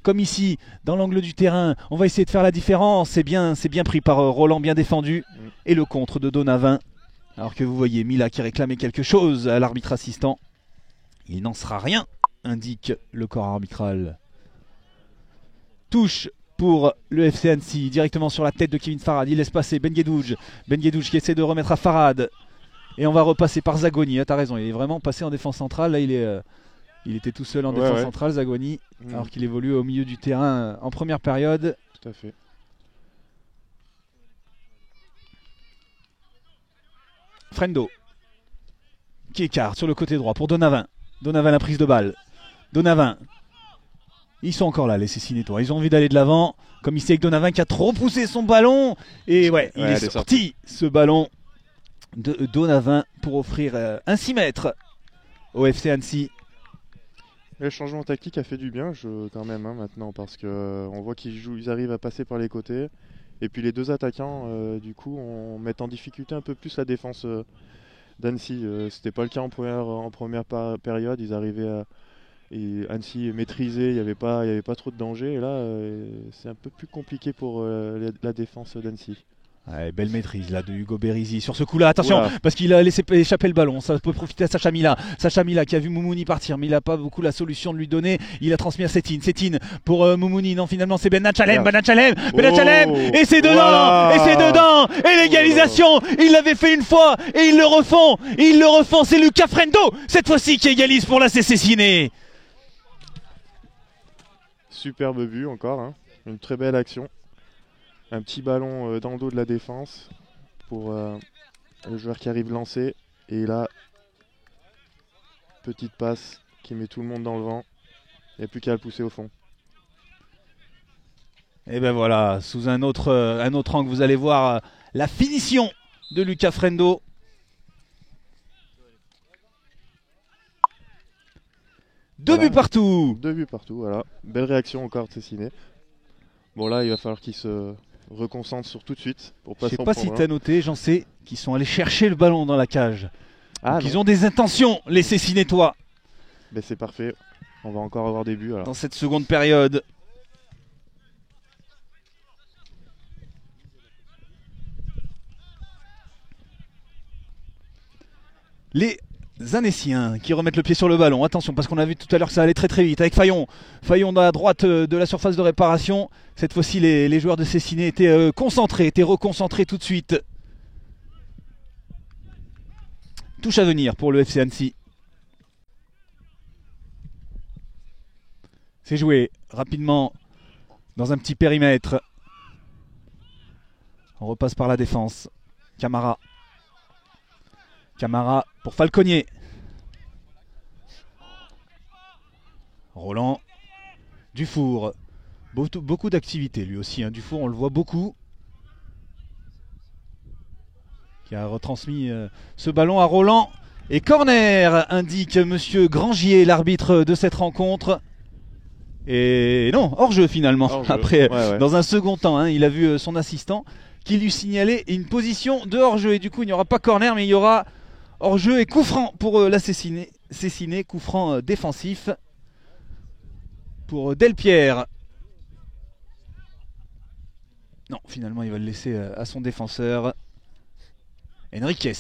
Comme ici, dans l'angle du terrain, on va essayer de faire la différence. C'est bien pris par Roland, bien défendu. Et le contre de Donavin. Alors que vous voyez Mila qui réclamait quelque chose à l'arbitre assistant. Il n'en sera rien, indique le corps arbitral. Touche pour le FC Annecy, directement sur la tête de Kevin Farhad. Il laisse passer Ben Guedouj. Ben Guedouj qui essaie de remettre à Farhad. Et on va repasser par Zagoni. T'as raison, il est vraiment passé en défense centrale. Là, il était tout seul en défense centrale, Zagoni, alors qu'il évolue au milieu du terrain en première période. Tout à fait. Frendo, qui écarte sur le côté droit pour Donavin. Donavin, la prise de balle. Donavin. Ils sont encore là, les Cessinétois. Ils ont envie d'aller de l'avant. Comme ici avec Donavin qui a trop poussé son ballon. Et il est sorti ce ballon de Donavin pour offrir un 6 mètres au FC Annecy. Le changement tactique a fait du bien quand même maintenant parce qu'on voit qu'ils arrivent à passer par les côtés et puis les deux attaquants du coup mettent en difficulté un peu plus la défense d'Annecy. C'était pas le cas en première période, ils arrivaient Annecy maîtrisé, il n'y avait pas trop de danger et là c'est un peu plus compliqué pour la défense d'Annecy. Ouais, belle maîtrise là de Hugo Bérisy sur ce coup-là. Attention, Oula. parce qu'il a laissé échapper le ballon. Ça peut profiter à Sacha Mila. Sacha Mila qui a vu Moumouni partir, mais il n'a pas beaucoup la solution de lui donner. Il a transmis à Sétine. Sétine pour Moumouni. Non, finalement, c'est Benachalem. Benachalem. Benachalem. Et c'est dedans. Voilà. Et c'est dedans. Et l'égalisation. Ils l'avaient fait une fois et ils le refont. Et ils le refont. C'est Lucas Frendo cette fois-ci qui égalise pour la CC Ciné. Superbe but encore, hein. Une très belle action. Un petit ballon dans le dos de la défense pour le joueur qui arrive lancé. Et là, petite passe qui met tout le monde dans le vent. Il n'y a plus qu'à le pousser au fond. Et ben voilà, sous un autre angle, vous allez voir la finition de Lucas Frendo. Deux buts partout. 2 buts partout, voilà. Belle réaction encore de Cessiné. Bon là, il va falloir qu'il se reconcentre sur tout de suite pour pas Je sais s'en pas si prendre tu as un. noté, j'en sais, qu'ils sont allés chercher le ballon dans la cage. Ah Ils non, ont des intentions, les Cessinétois, ben, c'est parfait. On va encore avoir des buts alors. dans cette seconde période. Les Annéciens qui remettent le pied sur le ballon. Attention, parce qu'on a vu tout à l'heure que ça allait très très vite avec Fayon. Fayon à droite de la surface de réparation. Cette fois-ci, les joueurs de Cessiné étaient concentrés, étaient reconcentrés tout de suite. Touche à venir pour le FC Annecy. C'est joué rapidement dans un petit périmètre. On repasse par la défense. Camara. Camara pour Falconier. Roland. Dufour. Beaucoup d'activité lui aussi. Hein. Dufour, on le voit beaucoup. Qui a retransmis ce ballon à Roland. Et corner, indique monsieur Grangier, l'arbitre de cette rencontre. Et non, hors-jeu finalement. Hors-jeu. Après, Ouais. dans un second temps, hein, il a vu son assistant qui lui signalait une position de hors-jeu. Et du coup, il n'y aura pas corner, mais il y aura hors-jeu et coup franc pour la Cessiné, coup franc défensif pour Delpierre. Non, finalement, il va le laisser à son défenseur. Enriquez.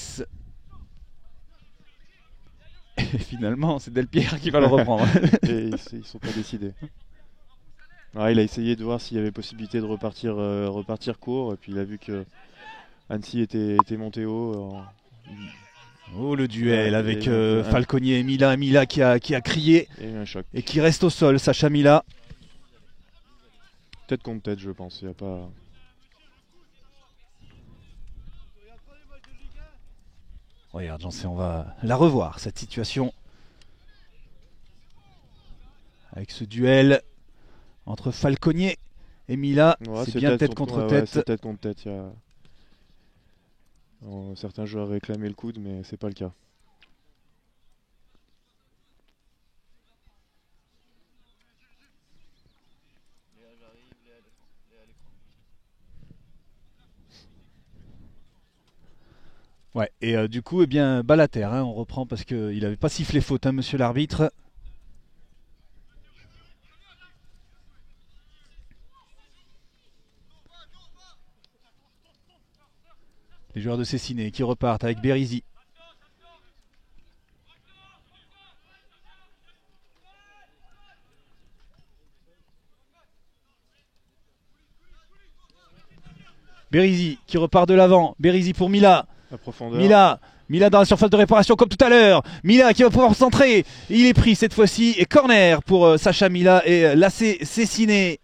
Et finalement, c'est Delpierre qui va le reprendre. Et ils sont pas décidés. Ouais, il a essayé de voir s'il y avait possibilité de repartir court. Et puis il a vu que Annecy était monté haut. Oh, le duel Ouais, avec et Falconier et Mila. Mila qui a crié Et un choc. et qui reste au sol. Sacha Mila. Tête contre tête, je pense. Il y a pas. Regarde, j'en sais, on va la revoir, cette situation. Avec ce duel entre Falconier et Mila. Ouais, c'est bien tête surtout, contre ouais, tête. c'est tête contre tête. Certains joueurs réclamaient le coude, mais c'est pas le cas. Ouais, et du coup, eh bien, Balater, hein, on reprend parce qu'il n'avait pas sifflé faute, hein, monsieur l'arbitre. Les joueurs de Cessiné qui repartent avec Bérisy. Bérisy qui repart de l'avant. Bérisy pour Mila. La profondeur. Mila dans la surface de réparation comme tout à l'heure. Mila qui va pouvoir centrer. Il est pris cette fois-ci. Et corner pour Sacha Mila et l'AC Cessiné.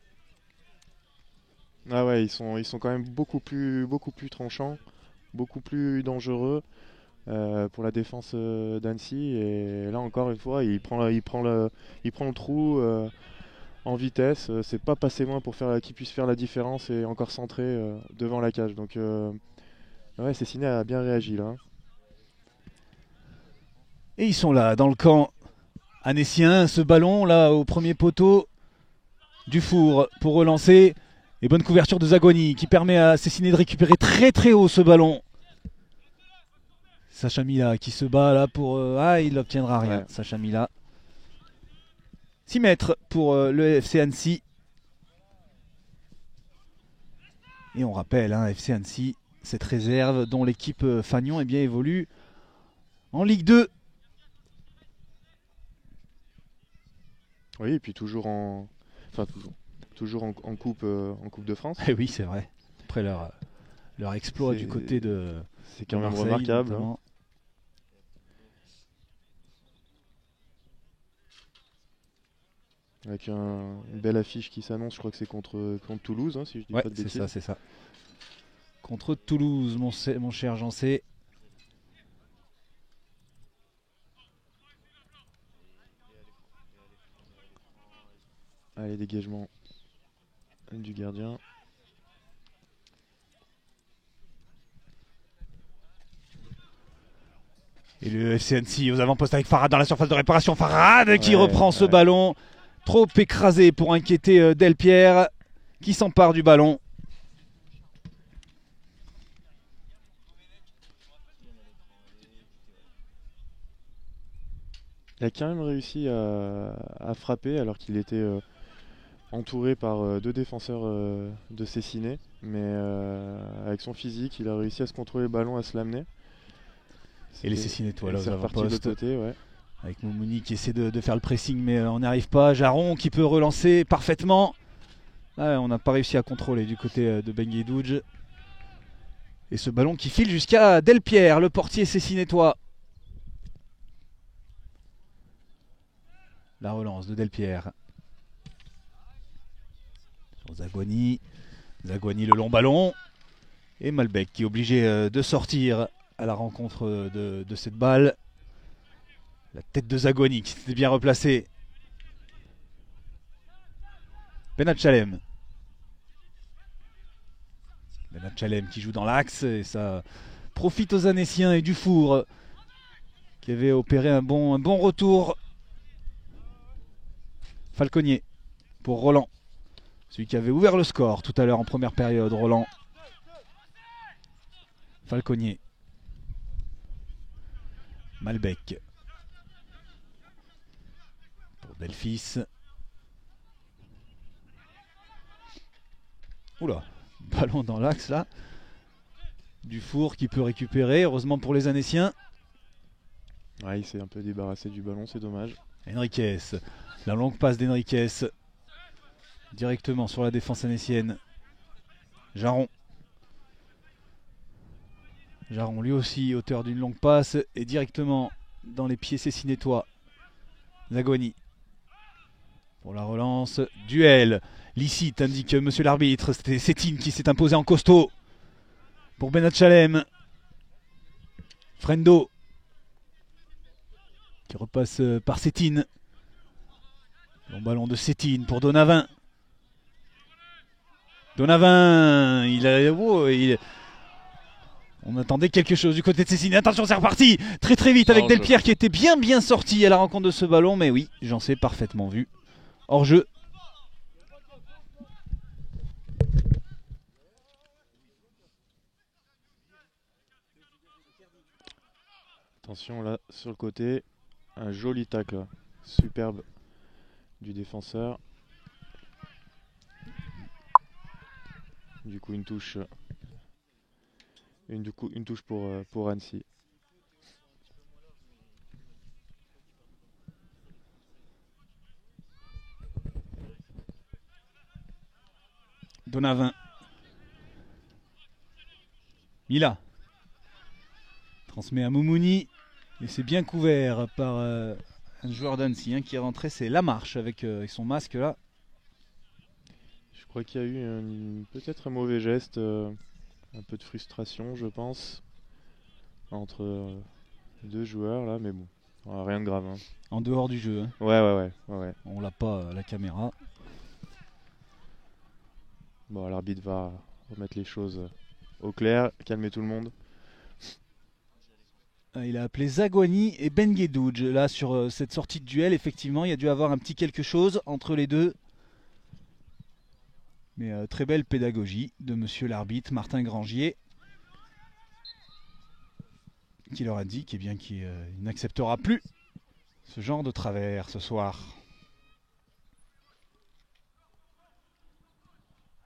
Ah ouais, ils sont quand même beaucoup plus tranchants, beaucoup plus dangereux pour la défense d'Annecy. Et là encore une fois, il prend le trou en vitesse. C'est pas passé loin pour qu'il puisse faire la différence et encore centrer devant la cage. Donc ouais, Cessiné a bien réagi là. Et ils sont là dans le camp annécien. Ce ballon là au premier poteau. Dufour pour relancer. Et bonne couverture de Zaguani qui permet à Cessiné de récupérer très très haut ce ballon. Sacha Mila qui se bat là pour... il n'obtiendra rien, Ouais. Sacha Mila. 6 mètres pour le FC Annecy. Et on rappelle, hein, FC Annecy, cette réserve dont l'équipe Fagnon eh bien, évolue en Ligue 2. Oui, et puis toujours en, enfin toujours en coupe de France. Et oui, c'est vrai. Après leur exploit du côté de c'est quand même Marseille, remarquable. Hein. Avec une belle affiche qui s'annonce, je crois que c'est contre Toulouse, hein, si je dis pas de bêtises. C'est ça. Contre Toulouse, mon cher Jancé. Allez, dégagement du gardien. Et le FC Annecy aux avant-postes avec Farad dans la surface de réparation. Farad qui reprend ce ballon. Trop écrasé pour inquiéter Delpierre qui s'empare du ballon. Il a quand même réussi à frapper alors qu'il était entouré par deux défenseurs de Cessiné. Mais avec son physique, il a réussi à se contrôler le ballon, à se l'amener. Et les Cessinétois là aux avant-postes. Ouais. Avec Moumouni qui essaie de faire le pressing mais on n'y arrive pas. Jaron qui peut relancer parfaitement. Ah, on n'a pas réussi à contrôler du côté de Benguedouj. Et ce ballon qui file jusqu'à Delpierre, le portier cessinétois. La relance de Delpierre. Sur Zaguani. Zaguani le long ballon. Et Malbec qui est obligé de sortir à la rencontre de cette balle. La tête de Zaguani qui s'était bien replacée. Benachalem. Benachalem qui joue dans l'axe et ça profite aux Annéciens et Dufour qui avait opéré un bon retour. Falconier pour Roland. Celui qui avait ouvert le score tout à l'heure en première période, Roland. Falconier. Malbec. Pour Delphis. Oula, ballon dans l'axe là. Dufour qui peut récupérer, heureusement pour les Annéciens. Ouais, il s'est un peu débarrassé du ballon, c'est dommage. Enriquez, la longue passe d'Enriquez. Directement sur la défense annécienne. Jaron. Jaron lui aussi auteur d'une longue passe et directement dans les pieds cessinétois. Zaguani. Pour la relance, duel. Licite indique monsieur l'arbitre. C'était Sétine qui s'est imposé en costaud. Pour Benachalem. Frendo. Qui repasse par Sétine. Long ballon de Sétine pour Donavin. Donavin, on attendait quelque chose du côté de Cécine. Attention, c'est reparti très vite avec Delpierre qui était bien sorti à la rencontre de ce ballon. Mais oui, j'en sais parfaitement vu. Hors jeu. Attention là, sur le côté, un joli tacle. Superbe du défenseur. Du coup, une touche. Une touche pour Annecy. Donavin. Mila. Transmet à Moumouni. Et c'est bien couvert par un joueur d'Annecy qui est rentré. C'est Lamarche avec son masque là. Je crois qu'il y a eu peut-être un mauvais geste. Un peu de frustration, je pense. Entre deux joueurs là. Mais bon, rien de grave. Hein. En dehors du jeu. Hein. Ouais. On l'a pas à la caméra. Bon, l'arbitre va remettre les choses au clair, calmer tout le monde. Il a appelé Zaguani et Benguedouj. Là, sur cette sortie de duel, effectivement, il y a dû avoir un petit quelque chose entre les deux. Mais très belle pédagogie de monsieur l'arbitre Martin Grangier, qui leur indique bien qu'il n'acceptera plus ce genre de travers ce soir.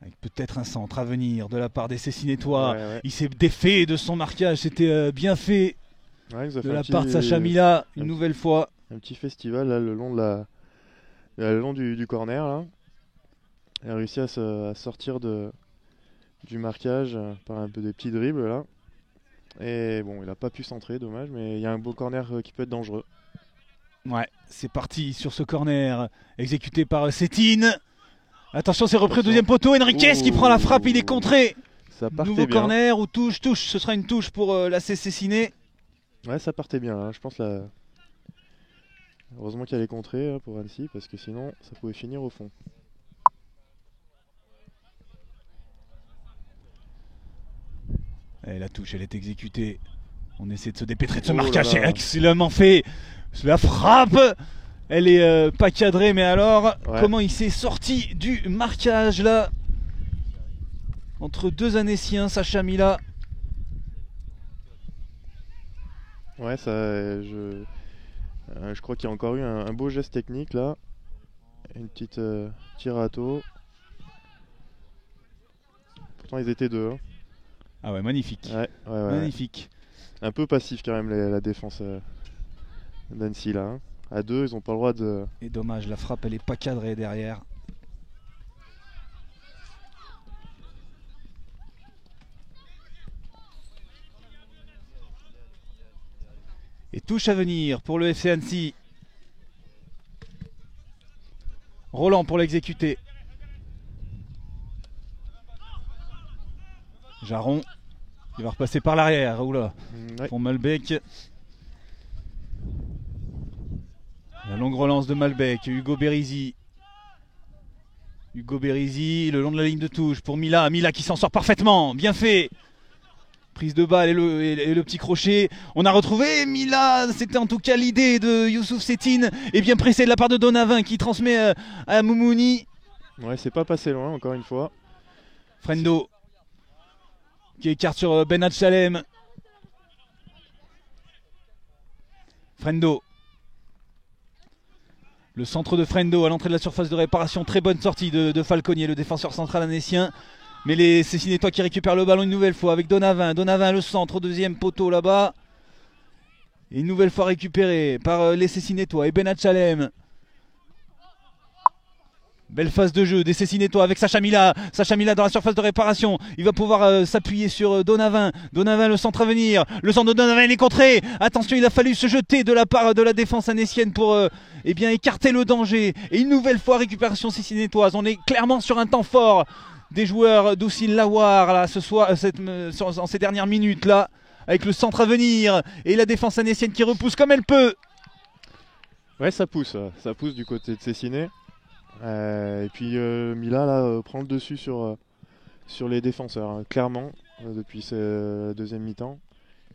Avec Peut-être un centre à venir de la part des Cessinétois. Ouais. Il s'est défait de son marquage, c'était bien fait de la part de Sacha Mila, une nouvelle fois. Un petit festival là, le long de le long du corner là. Il a réussi à sortir du marquage par un peu des petits dribbles là. Et bon, il n'a pas pu centrer, dommage, mais il y a un beau corner qui peut être dangereux. Ouais, c'est parti sur ce corner, exécuté par Sétine. Attention, c'est repris au deuxième poteau. Enriquez qui prend la frappe, il est contré. Ça partait Nouveau bien. corner ou touche. Ce sera une touche pour la CC Ciné. Ouais, ça partait bien. Hein. Je pense là. Heureusement qu'elle est contrée hein, pour Annecy, parce que sinon, ça pouvait finir au fond. Et la touche, elle est exécutée. On essaie de se dépêtrer de ce marquage. C'est excellemment fait. La frappe, elle est pas cadrée, mais alors, comment il s'est sorti du marquage là entre deux Annéciens, Sacha Mila. Ouais, ça, je crois qu'il y a encore eu un beau geste technique là. Une petite tirato. Pourtant, ils étaient deux. Hein. Ah ouais, magnifique. Ouais. Magnifique. Un peu passif quand même la défense d'Annecy là. Hein. À deux, ils n'ont pas le droit de... Et dommage, la frappe elle est pas cadrée derrière. Et touche à venir pour le FC Annecy. Roland pour l'exécuter. Jaron. Il va repasser par l'arrière. Oula. Pour Malbec. La longue relance de Malbec. Hugo Berizzi. Le long de la ligne de touche pour Mila. Mila qui s'en sort parfaitement. Bien fait. Prise de balle et le petit crochet. On a retrouvé Mila. C'était en tout cas l'idée de Youssouf Sétine. Et bien pressé de la part de Donavin qui transmet à Moumouni. Ouais, c'est pas passé loin encore une fois. Frendo qui écarte sur Benad Salem. Frendo. Le centre de Frendo à l'entrée de la surface de réparation. Très bonne sortie de Falconier, le défenseur central annécien. Mais les Cessinétois qui récupèrent le ballon une nouvelle fois avec Donavin. Donavin le centre au deuxième poteau là-bas. Et une nouvelle fois récupéré par les Cessinétois et Benad Salem. Belle phase de jeu des Cessinétois avec Sacha Mila. Sacha Mila dans la surface de réparation. Il va pouvoir s'appuyer sur Donavin. Donavin, le centre à venir. Le centre de Donavin, il est contré. Attention, il a fallu se jeter de la part de la défense annécienne pour écarter le danger. Et une nouvelle fois récupération cessinétoise. On est clairement sur un temps fort des joueurs d'Oussine Lawar là, en ces dernières minutes là. Avec le centre à venir. Et la défense annécienne qui repousse comme elle peut. Ouais, ça pousse du côté de Cessiné. Et puis Mila là, prend le dessus sur les défenseurs, hein, clairement, depuis ce deuxième mi-temps.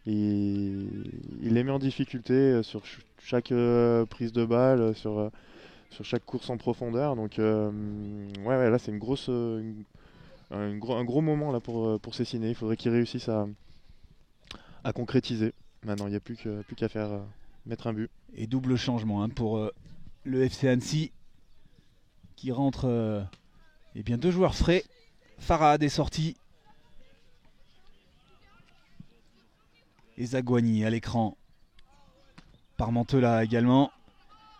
Il les met en difficulté sur chaque prise de balle, sur chaque course en profondeur. Donc ouais, là c'est un gros moment là pour Cessiné. Il faudrait qu'ils réussissent à concrétiser. Maintenant, il n'y a plus qu'à faire mettre un but. Et double changement hein, pour le FC Annecy. Qui rentre deux joueurs frais. Farad est sorti. Et Zaguani à l'écran. Parmentela également.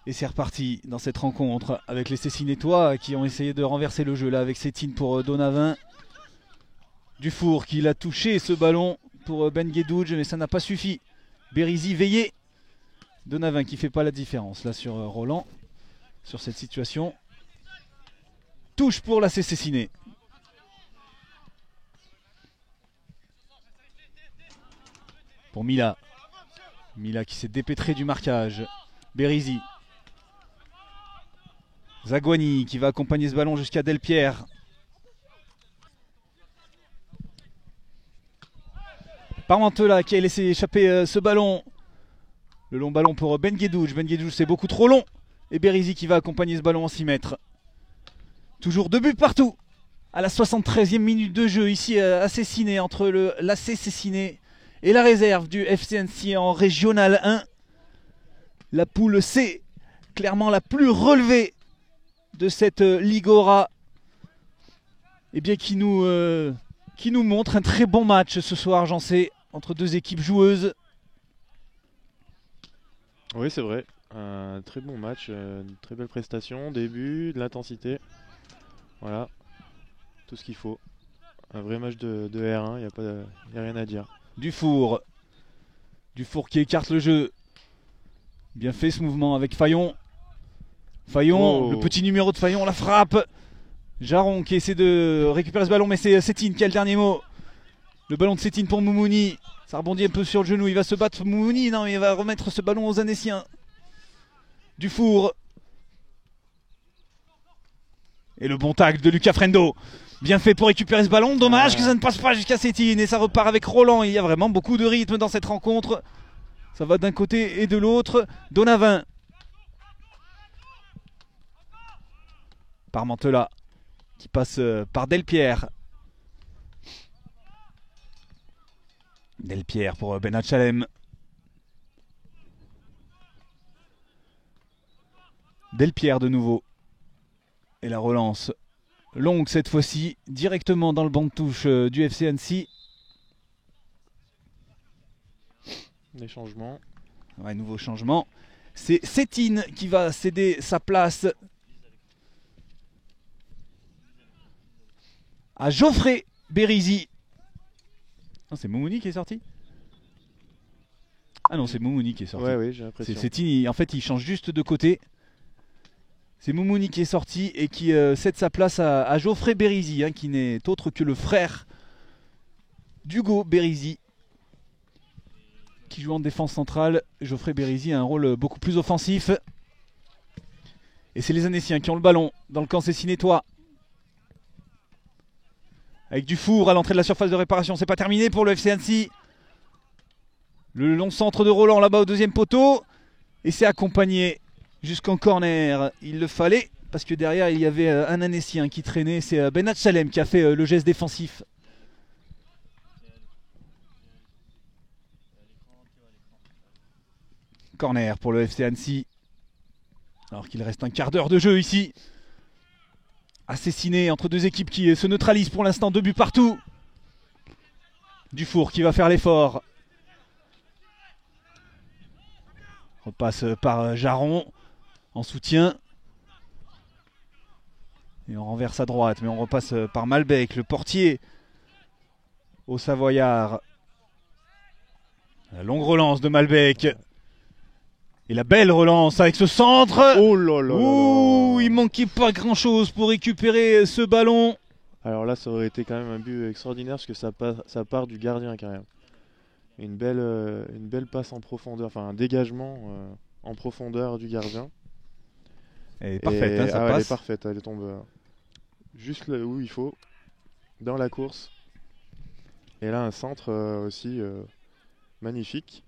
Et c'est reparti dans cette rencontre avec les Cessinétois qui ont essayé de renverser le jeu là avec Sétine pour Donavin. Dufour qui l'a touché ce ballon pour Ben Guedouj, mais ça n'a pas suffi. Berizzi veillé. Donavin qui fait pas la différence là sur Roland. Sur cette situation. Touche pour la CC Ciné. Pour Mila. Mila qui s'est dépêtré du marquage. Berizzi. Zaguani qui va accompagner ce ballon jusqu'à Delpierre. Parmentela qui a laissé échapper ce ballon. Le long ballon pour Ben Guedouj. Ben Guedouj c'est beaucoup trop long. Et Berizzi qui va accompagner ce ballon en 6 mètres. Toujours 2 buts partout à la 73e minute de jeu ici à Cessiné entre l'AC Cessiné et la réserve du FC Annecy en Régional 1. La poule C, clairement la plus relevée de cette Ligora. eh bien, qui nous montre un très bon match ce soir, j'en sais, entre deux équipes joueuses. Oui, c'est vrai. Un très bon match, une très belle prestation, début, de l'intensité. Voilà, tout ce qu'il faut. Un vrai match de R1, il n'y a rien à dire. Dufour qui écarte le jeu. Bien fait ce mouvement avec Fayon. Fayon, le petit numéro de Fayon, la frappe. Jaron qui essaie de récupérer ce ballon, mais c'est Sétine qui a le dernier mot. Le ballon de Sétine pour Moumouni. Ça rebondit un peu sur le genou, il va se battre Moumouni, non, il va remettre ce ballon aux Annéciens. Dufour. Et le bon tacle de Lucas Frendo. Bien fait pour récupérer ce ballon, dommage que ça ne passe pas jusqu'à Sétine. Et ça repart avec Roland, il y a vraiment beaucoup de rythme dans cette rencontre. Ça va d'un côté et de l'autre. Donavin. Par Mantela. Qui passe par Delpierre. Delpierre pour Benachalem. Delpierre de nouveau. Et la relance longue cette fois-ci, directement dans le banc de touche du FC Annecy. Des changements. Ouais, nouveau changement. C'est Sétine qui va céder sa place à Geoffrey Bérisy. Non, c'est Moumouni qui est sorti? Ah non, c'est Moumouni qui est sorti. Ouais, oui, j'ai l'impression. Sétine, en fait, il change juste de côté. C'est Moumouni qui est sorti et qui cède sa place à Geoffrey Bérisy, qui n'est autre que le frère d'Hugo Bérisy, qui joue en défense centrale. Geoffrey Bérisy a un rôle beaucoup plus offensif. Et c'est les Annéciens qui ont le ballon dans le camp Cessinétois. Avec Dufour à l'entrée de la surface de réparation. C'est pas terminé pour le FC Annecy. Le long centre de Roland là-bas au deuxième poteau. Et c'est accompagné jusqu'en corner. Il le fallait parce que derrière il y avait un Annécien qui traînait. C'est Benachalem qui a fait le geste défensif. Corner pour le FC Annecy. Alors qu'il reste un quart d'heure de jeu ici. Assassiné entre deux équipes qui se neutralisent pour l'instant, 2 buts partout. Dufour qui va faire l'effort. Repasse par Jaron en soutien. Et on renverse à droite, mais on repasse par Malbec, le portier au Savoyard. La longue relance de Malbec. Et la belle relance avec ce centre. Oh là là. Ouh, il manquait pas grand chose pour récupérer ce ballon. Alors là, ça aurait été quand même un but extraordinaire parce que ça part du gardien quand même. Une belle passe en profondeur, enfin un dégagement en profondeur du gardien. Elle est parfaite, ça passe. Elle est parfaite, elle tombe juste là où il faut, dans la course. Et là, un centre aussi magnifique.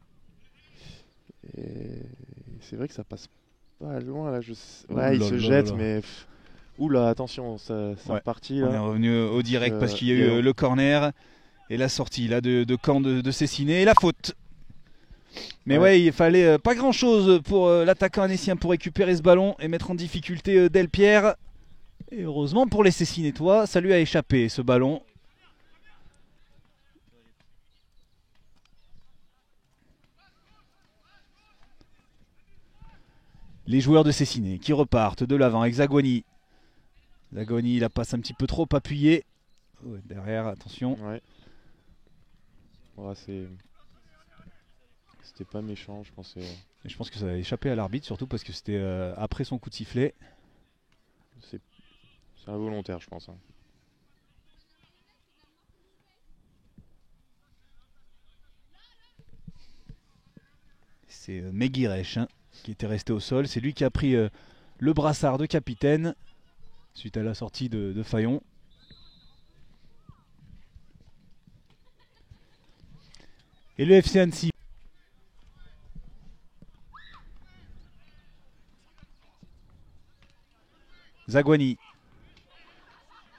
Et c'est vrai que ça passe pas loin là. Ouais, il se jette, mais oula, attention, ça repartit là. On est revenu au direct parce qu'il y a eu le corner et la sortie là de camp de Cessiné et la faute. Mais ouais, il fallait pas grand chose pour l'attaquant annécien pour récupérer ce ballon et mettre en difficulté Delpierre. Et heureusement pour les Cessinétois, ça lui a échappé ce ballon. Les joueurs de Cessiné qui repartent de l'avant avec Zaguani. Zaguani la passe un petit peu trop appuyée. Ouais, derrière, attention. Ouais. Ouais, c'était pas méchant, je pensais. Et je pense que ça a échappé à l'arbitre, surtout parce que c'était après son coup de sifflet. C'est involontaire, je pense. C'est Meguirech qui était resté au sol. C'est lui qui a pris le brassard de capitaine suite à la sortie de Fayon. Et le FC Annecy. Zaguani.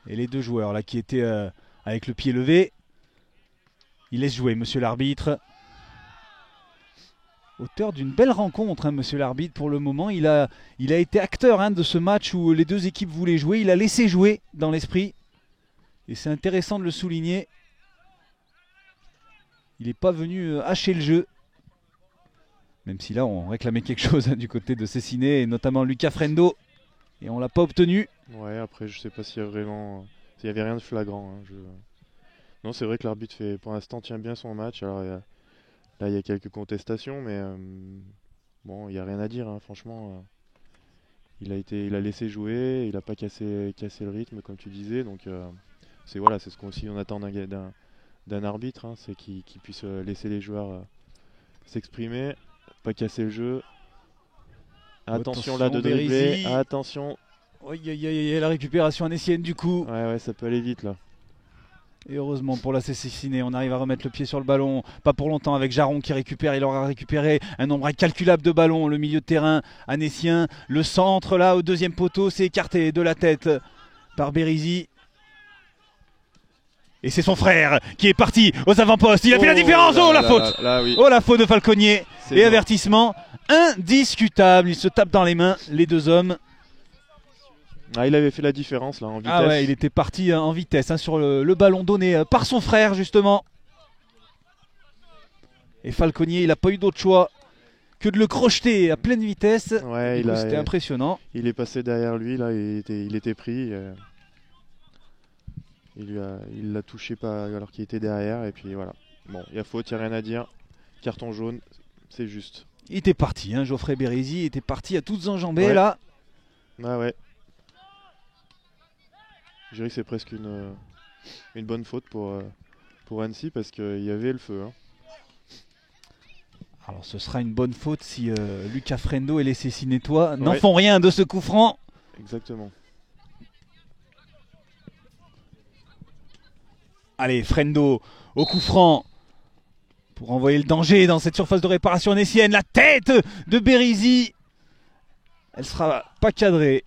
Et les deux joueurs là qui étaient avec le pied levé. Il laisse jouer monsieur l'arbitre. Auteur d'une belle rencontre, monsieur l'arbitre, pour le moment. Il a été acteur de ce match où les deux équipes voulaient jouer. Il a laissé jouer dans l'esprit. Et c'est intéressant de le souligner. Il n'est pas venu hacher le jeu. Même si là on réclamait quelque chose du côté de Cessiné et notamment Lucas Frendo. Et on l'a pas obtenu. Ouais, après je sais pas s'il y a vraiment... S'il y avait rien de flagrant. Hein, non, c'est vrai que l'arbitre fait pour l'instant tient bien son match. Alors là il y a quelques contestations, mais bon, il n'y a rien à dire, hein, franchement. Il a laissé jouer, il n'a pas cassé le rythme comme tu disais. Donc c'est voilà, c'est ce qu'on aussi on attend d'un arbitre, hein, c'est qu'il puisse laisser les joueurs s'exprimer, pas casser le jeu. Attention là de dribbler, attention. La récupération anécienne du coup. Ouais, ça peut aller vite là. Et heureusement pour la Cessiné, on arrive à remettre le pied sur le ballon. Pas pour longtemps avec Jaron qui récupère. Il aura récupéré un nombre incalculable de ballons. Le milieu de terrain anécien. Le centre là au deuxième poteau, c'est écarté de la tête par Bérisy. Et c'est son frère qui est parti aux avant-postes. Il a fait la différence. La faute. Oui. La faute de Falconier. Et bon. Avertissement indiscutable. Il se tape dans les mains les deux hommes. Ah, il avait fait la différence là en vitesse. Ah ouais, il était parti en vitesse sur le ballon donné par son frère justement. Et Falconier, il n'a pas eu d'autre choix que de le crocheter à pleine vitesse. Ouais, c'était impressionnant. Il est passé derrière lui là, il était pris. Il l'a touché pas alors qu'il était derrière et puis voilà. Bon, il y a faute, il n'y a rien à dire. Carton jaune, c'est juste. Il était parti, hein, Geoffrey Bérisy était parti à toutes enjambées là. Ah ouais. Je dirais que c'est presque une bonne faute pour Annecy parce qu'il y avait le feu. Hein. Alors ce sera une bonne faute si Lucas Frendo et les Cessinétois n'en font rien de ce coup franc. Exactement. Allez, Frendo au coup franc pour envoyer le danger dans cette surface de réparation anécienne. La tête de Bérisy, elle sera pas cadrée.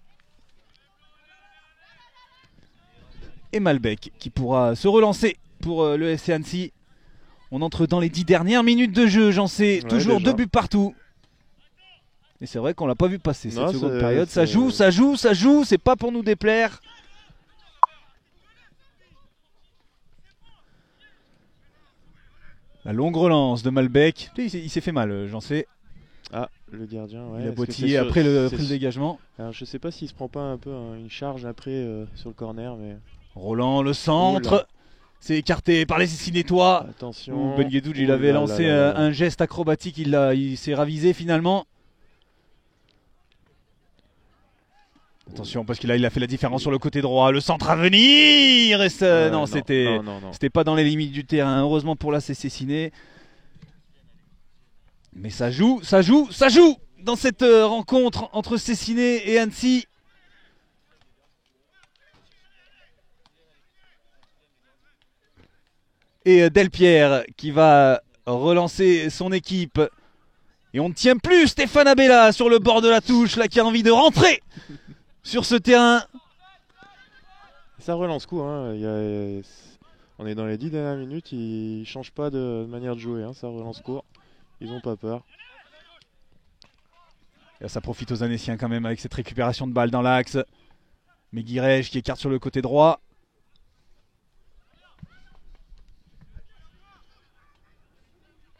Et Malbec qui pourra se relancer pour le FC Annecy. On entre dans les 10 dernières minutes de jeu, j'en sais. Toujours déjà 2 buts partout. Et c'est vrai qu'on l'a pas vu passer cette seconde période. Ça joue, c'est pas pour nous déplaire. La longue relance de Malbec. Il s'est fait mal, j'en sais. Ah, le gardien, ouais. Il a boitillé après le dégagement. Alors je sais pas s'il se prend pas un peu une charge après sur le corner, mais... Roland, le centre. C'est écarté par les Cessinétois. Attention. Ben Guedouj, il avait lancé un geste acrobatique, il s'est ravisé finalement. Attention parce qu'il a fait la différence sur le côté droit. Le centre à venir. Et non, c'était pas dans les limites du terrain. Heureusement pour la Cessiné. Mais ça joue dans cette rencontre entre Cessiné et Annecy. Et Delpierre qui va relancer son équipe. Et on ne tient plus Stéphane Abella sur le bord de la touche, là, qui a envie de rentrer sur ce terrain. Ça relance coup, hein. On est dans les 10 dernières minutes, ils ne changent pas de manière de jouer, hein. Ça relance court, ils n'ont pas peur. Et là, ça profite aux Annéciens quand même avec cette récupération de balle dans l'axe. Meguirej qui écarte sur le côté droit.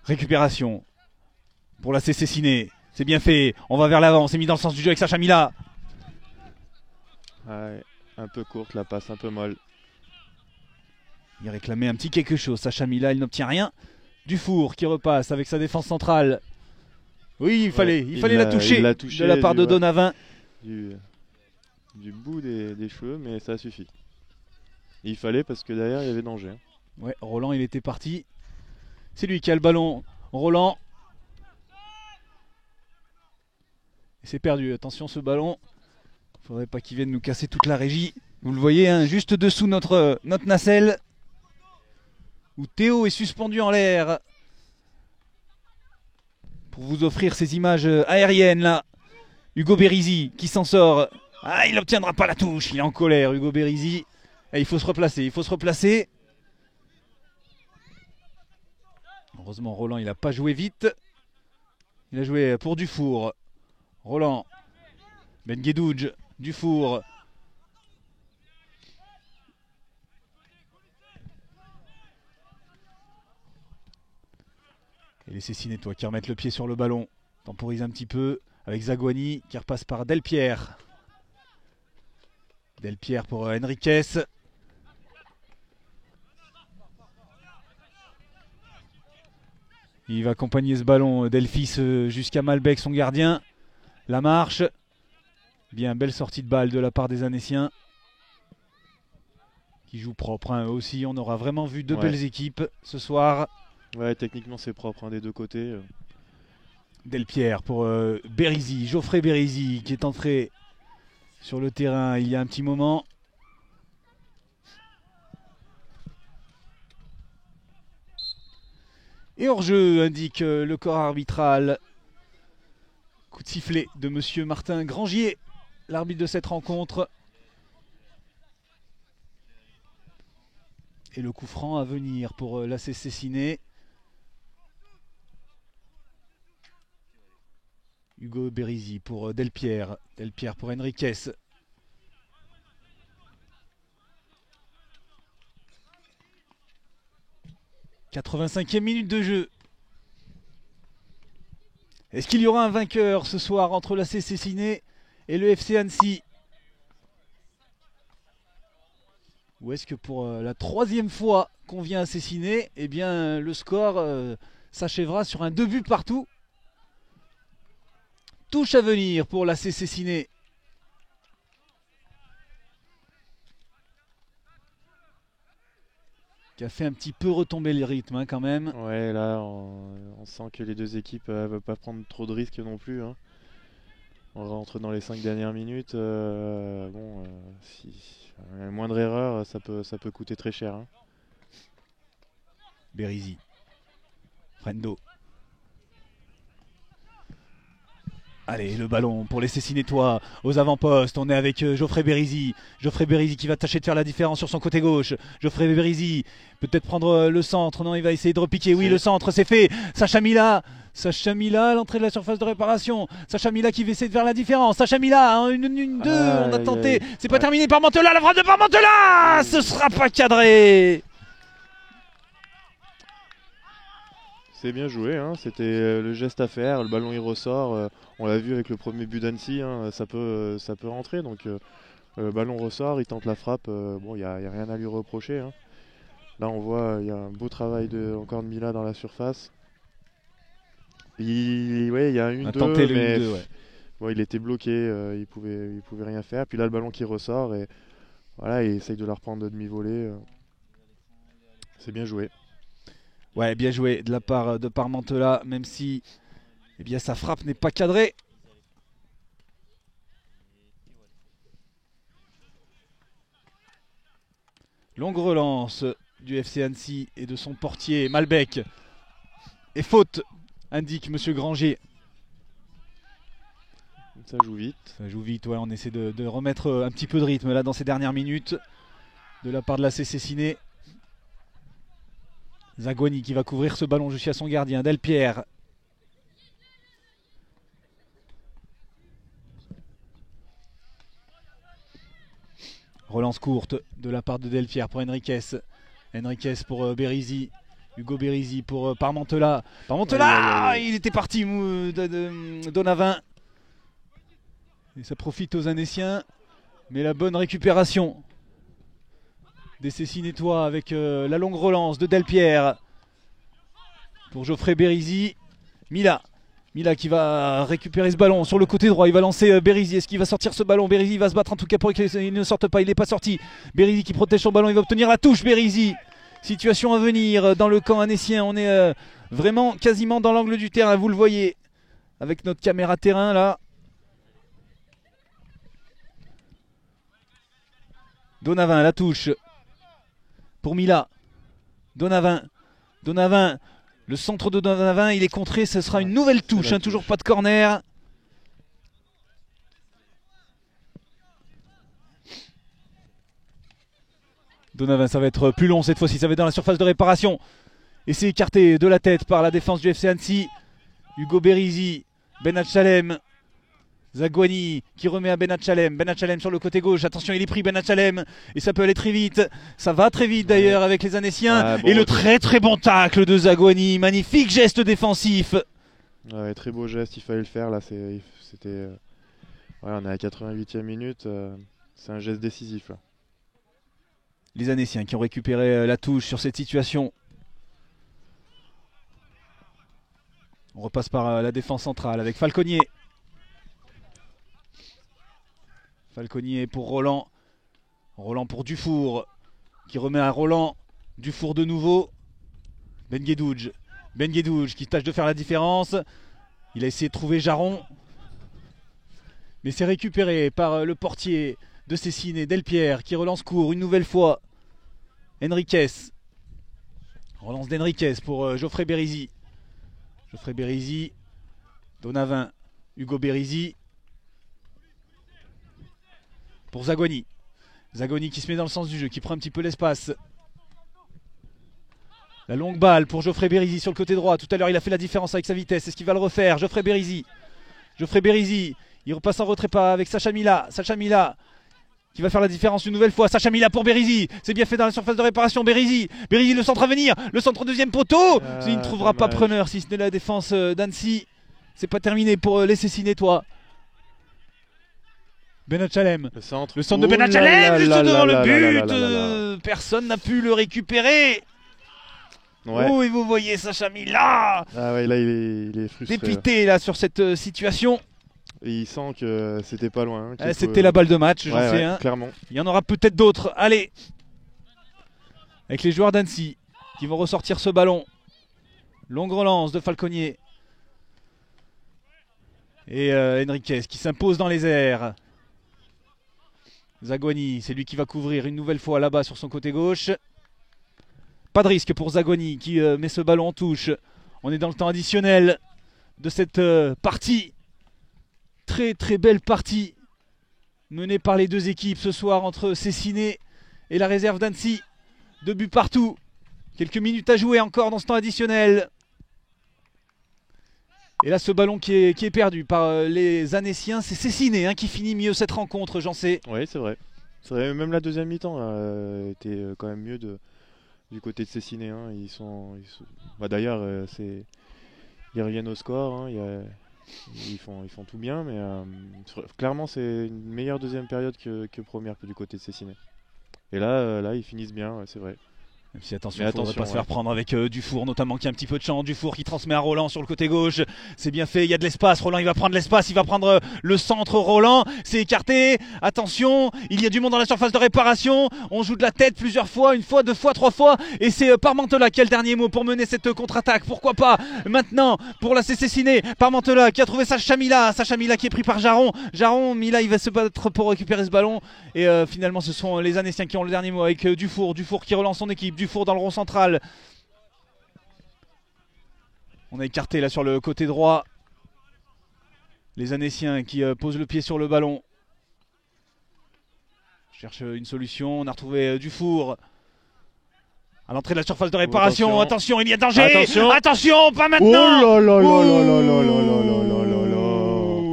Récupération pour la Cessiné. C'est bien fait. On va vers l'avant. C'est mis dans le sens du jeu avec Sacha Mila. Ouais, un peu courte la passe, un peu molle. Il réclamait un petit quelque chose. Sacha Mila, il n'obtient rien. Dufour qui repasse avec sa défense centrale. Oui, il fallait la toucher de la part de Donavin. Du bout des cheveux, mais ça suffit. Il fallait parce que derrière il y avait danger. Ouais, Roland il était parti. C'est lui qui a le ballon. Roland. C'est perdu. Attention ce ballon. Faudrait pas qu'il vienne nous casser toute la régie. Vous le voyez, hein, juste dessous notre nacelle. Où Théo est suspendu en l'air. Pour vous offrir ces images aériennes là. Hugo Bérisy qui s'en sort. Ah, il n'obtiendra pas la touche. Il est en colère, Hugo Bérisy. Et il faut se replacer. Heureusement, Roland, il n'a pas joué vite. Il a joué pour Dufour. Roland. Ben Guedouj. Dufour. Et les Cessinétois qui remettent le pied sur le ballon. Temporise un petit peu avec Zaguani qui repasse par Delpierre. Delpierre pour Henriquez. Il va accompagner ce ballon Delphis jusqu'à Malbec, son gardien. La marche. Bien, belle sortie de balle de la part des Annéciens. Qui jouent propre hein, aussi. On aura vraiment vu deux belles équipes ce soir. Ouais, techniquement c'est propre hein, des deux côtés. Delpierre pour Bérisy, Geoffrey Bérisy qui est entré sur le terrain il y a un petit moment. Et hors-jeu indique le corps arbitral. Coup de sifflet de monsieur Martin Grangier, l'arbitre de cette rencontre. Et le coup franc à venir pour l'AC Cessiné. Hugo Bérisy pour Delpierre. Delpierre pour Henriquez. « 85e minute de jeu. Est-ce qu'il y aura un vainqueur ce soir entre l'AC Cessiné et le FC Annecy? Ou est-ce que pour la troisième fois qu'on vient à Cessiné, eh bien le score s'achèvera sur un 2 buts partout? Touche à venir pour l'AC Cessiné. Qui a fait un petit peu retomber le rythme hein, quand même. Ouais, là on sent que les deux équipes ne veulent pas prendre trop de risques non plus. Hein. On rentre dans les 5 dernières minutes. Si la moindre erreur, ça peut coûter très cher. Hein. Bérisy. Frendo. Allez, le ballon pour les Cessinétois aux avant-postes. On est avec Geoffrey Bérisy. Geoffrey Bérisy qui va tâcher de faire la différence sur son côté gauche. Geoffrey Bérisy, peut-être prendre le centre. Non, il va essayer de repiquer. Oui, le centre, c'est fait. Sacha Mila. Sacha Mila à l'entrée de la surface de réparation. Sacha Mila qui va essayer de faire la différence. Sacha Mila, hein, une, deux. On a tenté. C'est pas terminé. Parmentelas, la frappe de Parmentelas. Ce sera pas cadré. C'est bien joué, hein. C'était le geste à faire, le ballon il ressort, on l'a vu avec le premier but d'Annecy, hein, ça peut rentrer, donc le ballon ressort, il tente la frappe, bon il n'y a rien à lui reprocher. Hein. Là on voit, il y a un beau travail encore de Mila dans la surface. Il y a une, deux, mais bon, il était bloqué, il pouvait rien faire, puis là le ballon qui ressort, et voilà, il essaye de la reprendre de demi-volée, c'est bien joué. Ouais, bien joué de la part de Parmentelas, même si eh bien, sa frappe n'est pas cadrée. Longue relance du FC Annecy et de son portier Malbec. Et faute, indique monsieur Grangier. Ça joue vite. Ça joue vite, ouais, on essaie de remettre un petit peu de rythme là dans ces dernières minutes de la part de l'AC Cessiné. Zaguani qui va couvrir ce ballon jusqu'à son gardien, Delpierre. Relance courte de la part de Delpierre pour Henriquez. Henriquez pour Bérisy. Hugo Bérisy pour Parmentelas. Parmentelas, il était parti Donavin. Et ça profite aux Annéciens. Mais la bonne récupération des Cessinétois avec la longue relance de Delpierre pour Geoffrey Bérisy. Mila qui va récupérer ce ballon sur le côté droit. Il va lancer Bérisy. Est-ce qu'il va sortir ce ballon? Bérisy va se battre en tout cas pour qu'il ne sorte pas. Il n'est pas sorti. Bérisy qui protège son ballon. Il va obtenir la touche. Bérisy. Situation à venir dans le camp annécien. On est vraiment quasiment dans l'angle du terrain. Vous le voyez avec notre caméra terrain là. Donavin, la touche pour Mila. Donavin, le centre de Donavin, il est contré, ce sera une nouvelle touche, hein, toujours pas de corner. Donavin, ça va être plus long cette fois-ci, ça va être dans la surface de réparation. Et c'est écarté de la tête par la défense du FC Annecy. Hugo Bérisy, Benachalem, Zaghouani qui remet à Benachalem. Benachalem sur le côté gauche. Attention, il est pris Benachalem. Et ça peut aller très vite. Ça va très vite d'ailleurs avec les Annéciens. Bon, et le très très bon tacle de Zaghouani. Magnifique geste défensif. Ouais, très beau geste, il fallait le faire là. C'était. On est à la 88e minute. C'est un geste décisif là. Les Annéciens qui ont récupéré la touche sur cette situation. On repasse par la défense centrale avec Falconier. Falconier pour Roland. Roland pour Dufour. Qui remet à Roland. Dufour de nouveau. Ben Guedouj. Ben Guedouj qui tâche de faire la différence. Il a essayé de trouver Jaron. Mais c'est récupéré par le portier de Cessine et Delpierre qui relance court une nouvelle fois. Henriquez. Relance d'Henriquez pour Geoffrey Bérisy. Geoffrey Bérisy. Donavin. Hugo Bérisy. Pour Zaghouani. Zaghouani qui se met dans le sens du jeu, qui prend un petit peu l'espace. La longue balle pour Geoffrey Bérisy sur le côté droit. Tout à l'heure il a fait la différence avec sa vitesse. Est-ce qu'il va le refaire? Geoffrey Bérisy. Geoffrey Bérisy. Il repasse en retrait pas avec Sacha Mila. Sacha Mila qui va faire la différence une nouvelle fois. Sacha Mila pour Bérisy. C'est bien fait dans la surface de réparation. Bérisy. Bérisy, le centre à venir. Le centre au deuxième poteau. Il ne trouvera pas preneur si ce n'est la défense d'Annecy. C'est pas terminé pour les Cessinétois. Benachalem. Le centre de Benachalem juste devant le but. Personne n'a pu le récupérer. Ouais. Oh, et vous voyez Sacha Mila. Ah ouais, là il est frustré. Dépité là sur cette situation. Et il sent que c'était pas loin. Hein, c'était la balle de match, j'en sais un. Clairement. Il y en aura peut-être d'autres. Allez. Avec les joueurs d'Annecy qui vont ressortir ce ballon. Longue relance de Falconier. Et Henriquez qui s'impose dans les airs. Zaghouani, c'est lui qui va couvrir une nouvelle fois là-bas sur son côté gauche. Pas de risque pour Zaghouani qui met ce ballon en touche. On est dans le temps additionnel de cette partie. Très très belle partie menée par les deux équipes ce soir entre Cessiné et la réserve d'Annecy. 2 buts partout. Quelques minutes à jouer encore dans ce temps additionnel. Et là ce ballon qui est perdu par les Annéciens, c'est Cessiné qui finit mieux cette rencontre, j'en sais. Oui, c'est vrai. C'est vrai, même la deuxième mi-temps était quand même mieux du côté de Cessiné. Hein. Bah, d'ailleurs, ils reviennent au score. Hein. Ils font tout bien, mais clairement c'est une meilleure deuxième période que première du côté de Cessiné. Et là ils finissent bien, c'est vrai. Même si attention, il ne faudrait pas se faire prendre avec Dufour, notamment qui a un petit peu de champ. Dufour qui transmet à Roland sur le côté gauche. C'est bien fait, il y a de l'espace. Roland il va prendre l'espace, il va prendre le centre. Roland, c'est écarté. Attention, il y a du monde dans la surface de réparation. On joue de la tête plusieurs fois, une fois, 2 fois, 3 fois. Et c'est Parmentelas qui a le dernier mot pour mener cette contre-attaque. Pourquoi pas maintenant pour la Cessiné. Parmentelas qui a trouvé Sacha Mila. Sacha Mila qui est pris par Jaron. Jaron, Mila il va se battre pour récupérer ce ballon. Et finalement ce sont les Annéciens qui ont le dernier mot avec Dufour. Dufour qui relance son équipe. Dufour dans le rond central. On a écarté là sur le côté droit. Les Annéciens qui posent le pied sur le ballon. Cherche une solution. On a retrouvé Dufour. À l'entrée de la surface de réparation. Attention, il y a danger. Attention, pas maintenant. Oh là là là là là là là là là là là.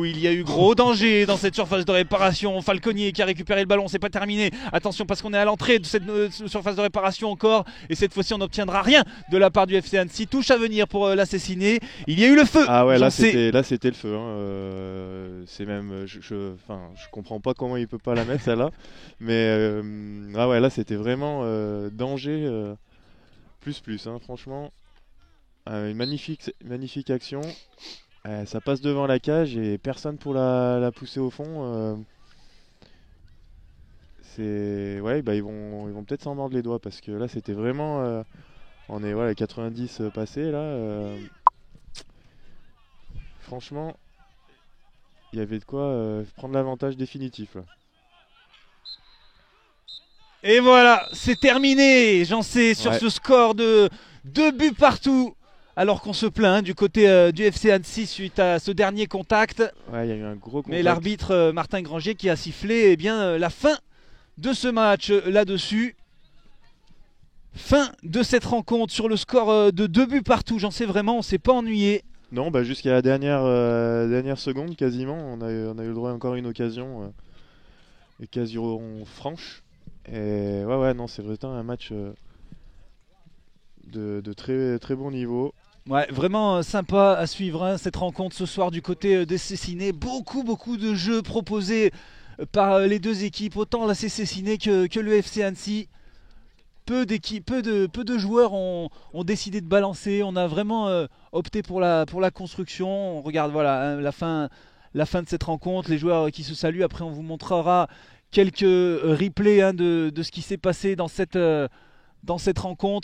Il y a eu gros danger dans cette surface de réparation. Falconier qui a récupéré le ballon, c'est pas terminé. Attention parce qu'on est à l'entrée de cette surface de réparation encore. Et cette fois-ci on n'obtiendra rien de la part du FC Annecy. Touche à venir pour l'assassiner. Il y a eu le feu. Ah ouais, là c'était le feu. Hein. C'est même, je comprends pas comment il peut pas la mettre celle-là. Mais ah ouais, là c'était vraiment danger plus. Hein, franchement, une magnifique action. Ça passe devant la cage et personne pour la pousser au fond. Ouais, bah ils vont peut-être s'en mordre les doigts parce que là c'était vraiment on est voilà 90 passés là. Franchement, il y avait de quoi prendre l'avantage définitif là. Et voilà, c'est terminé. J'en sais sur ce score de 2 buts partout. Alors qu'on se plaint du côté du FC Annecy suite à ce dernier contact. Ouais, il y a eu un gros contact. Mais l'arbitre Martin Grangier qui a sifflé la fin de ce match là-dessus. Fin de cette rencontre sur le score de 2 buts partout. J'en sais vraiment, on ne s'est pas ennuyé. Non, bah jusqu'à la dernière seconde quasiment, on a eu le droit à encore une occasion, occasion franche. Et ouais, ouais, non, c'est vraiment un match de très, très bon niveau. Ouais, vraiment sympa à suivre hein, cette rencontre ce soir du côté des Cessinais. Beaucoup de jeux proposés par les deux équipes, autant la CC Ciné que le FC Annecy. Peu de joueurs ont décidé de balancer. On a vraiment opté pour la construction. On regarde voilà hein, la fin de cette rencontre, les joueurs qui se saluent. Après, on vous montrera quelques replays hein, de ce qui s'est passé dans cette rencontre.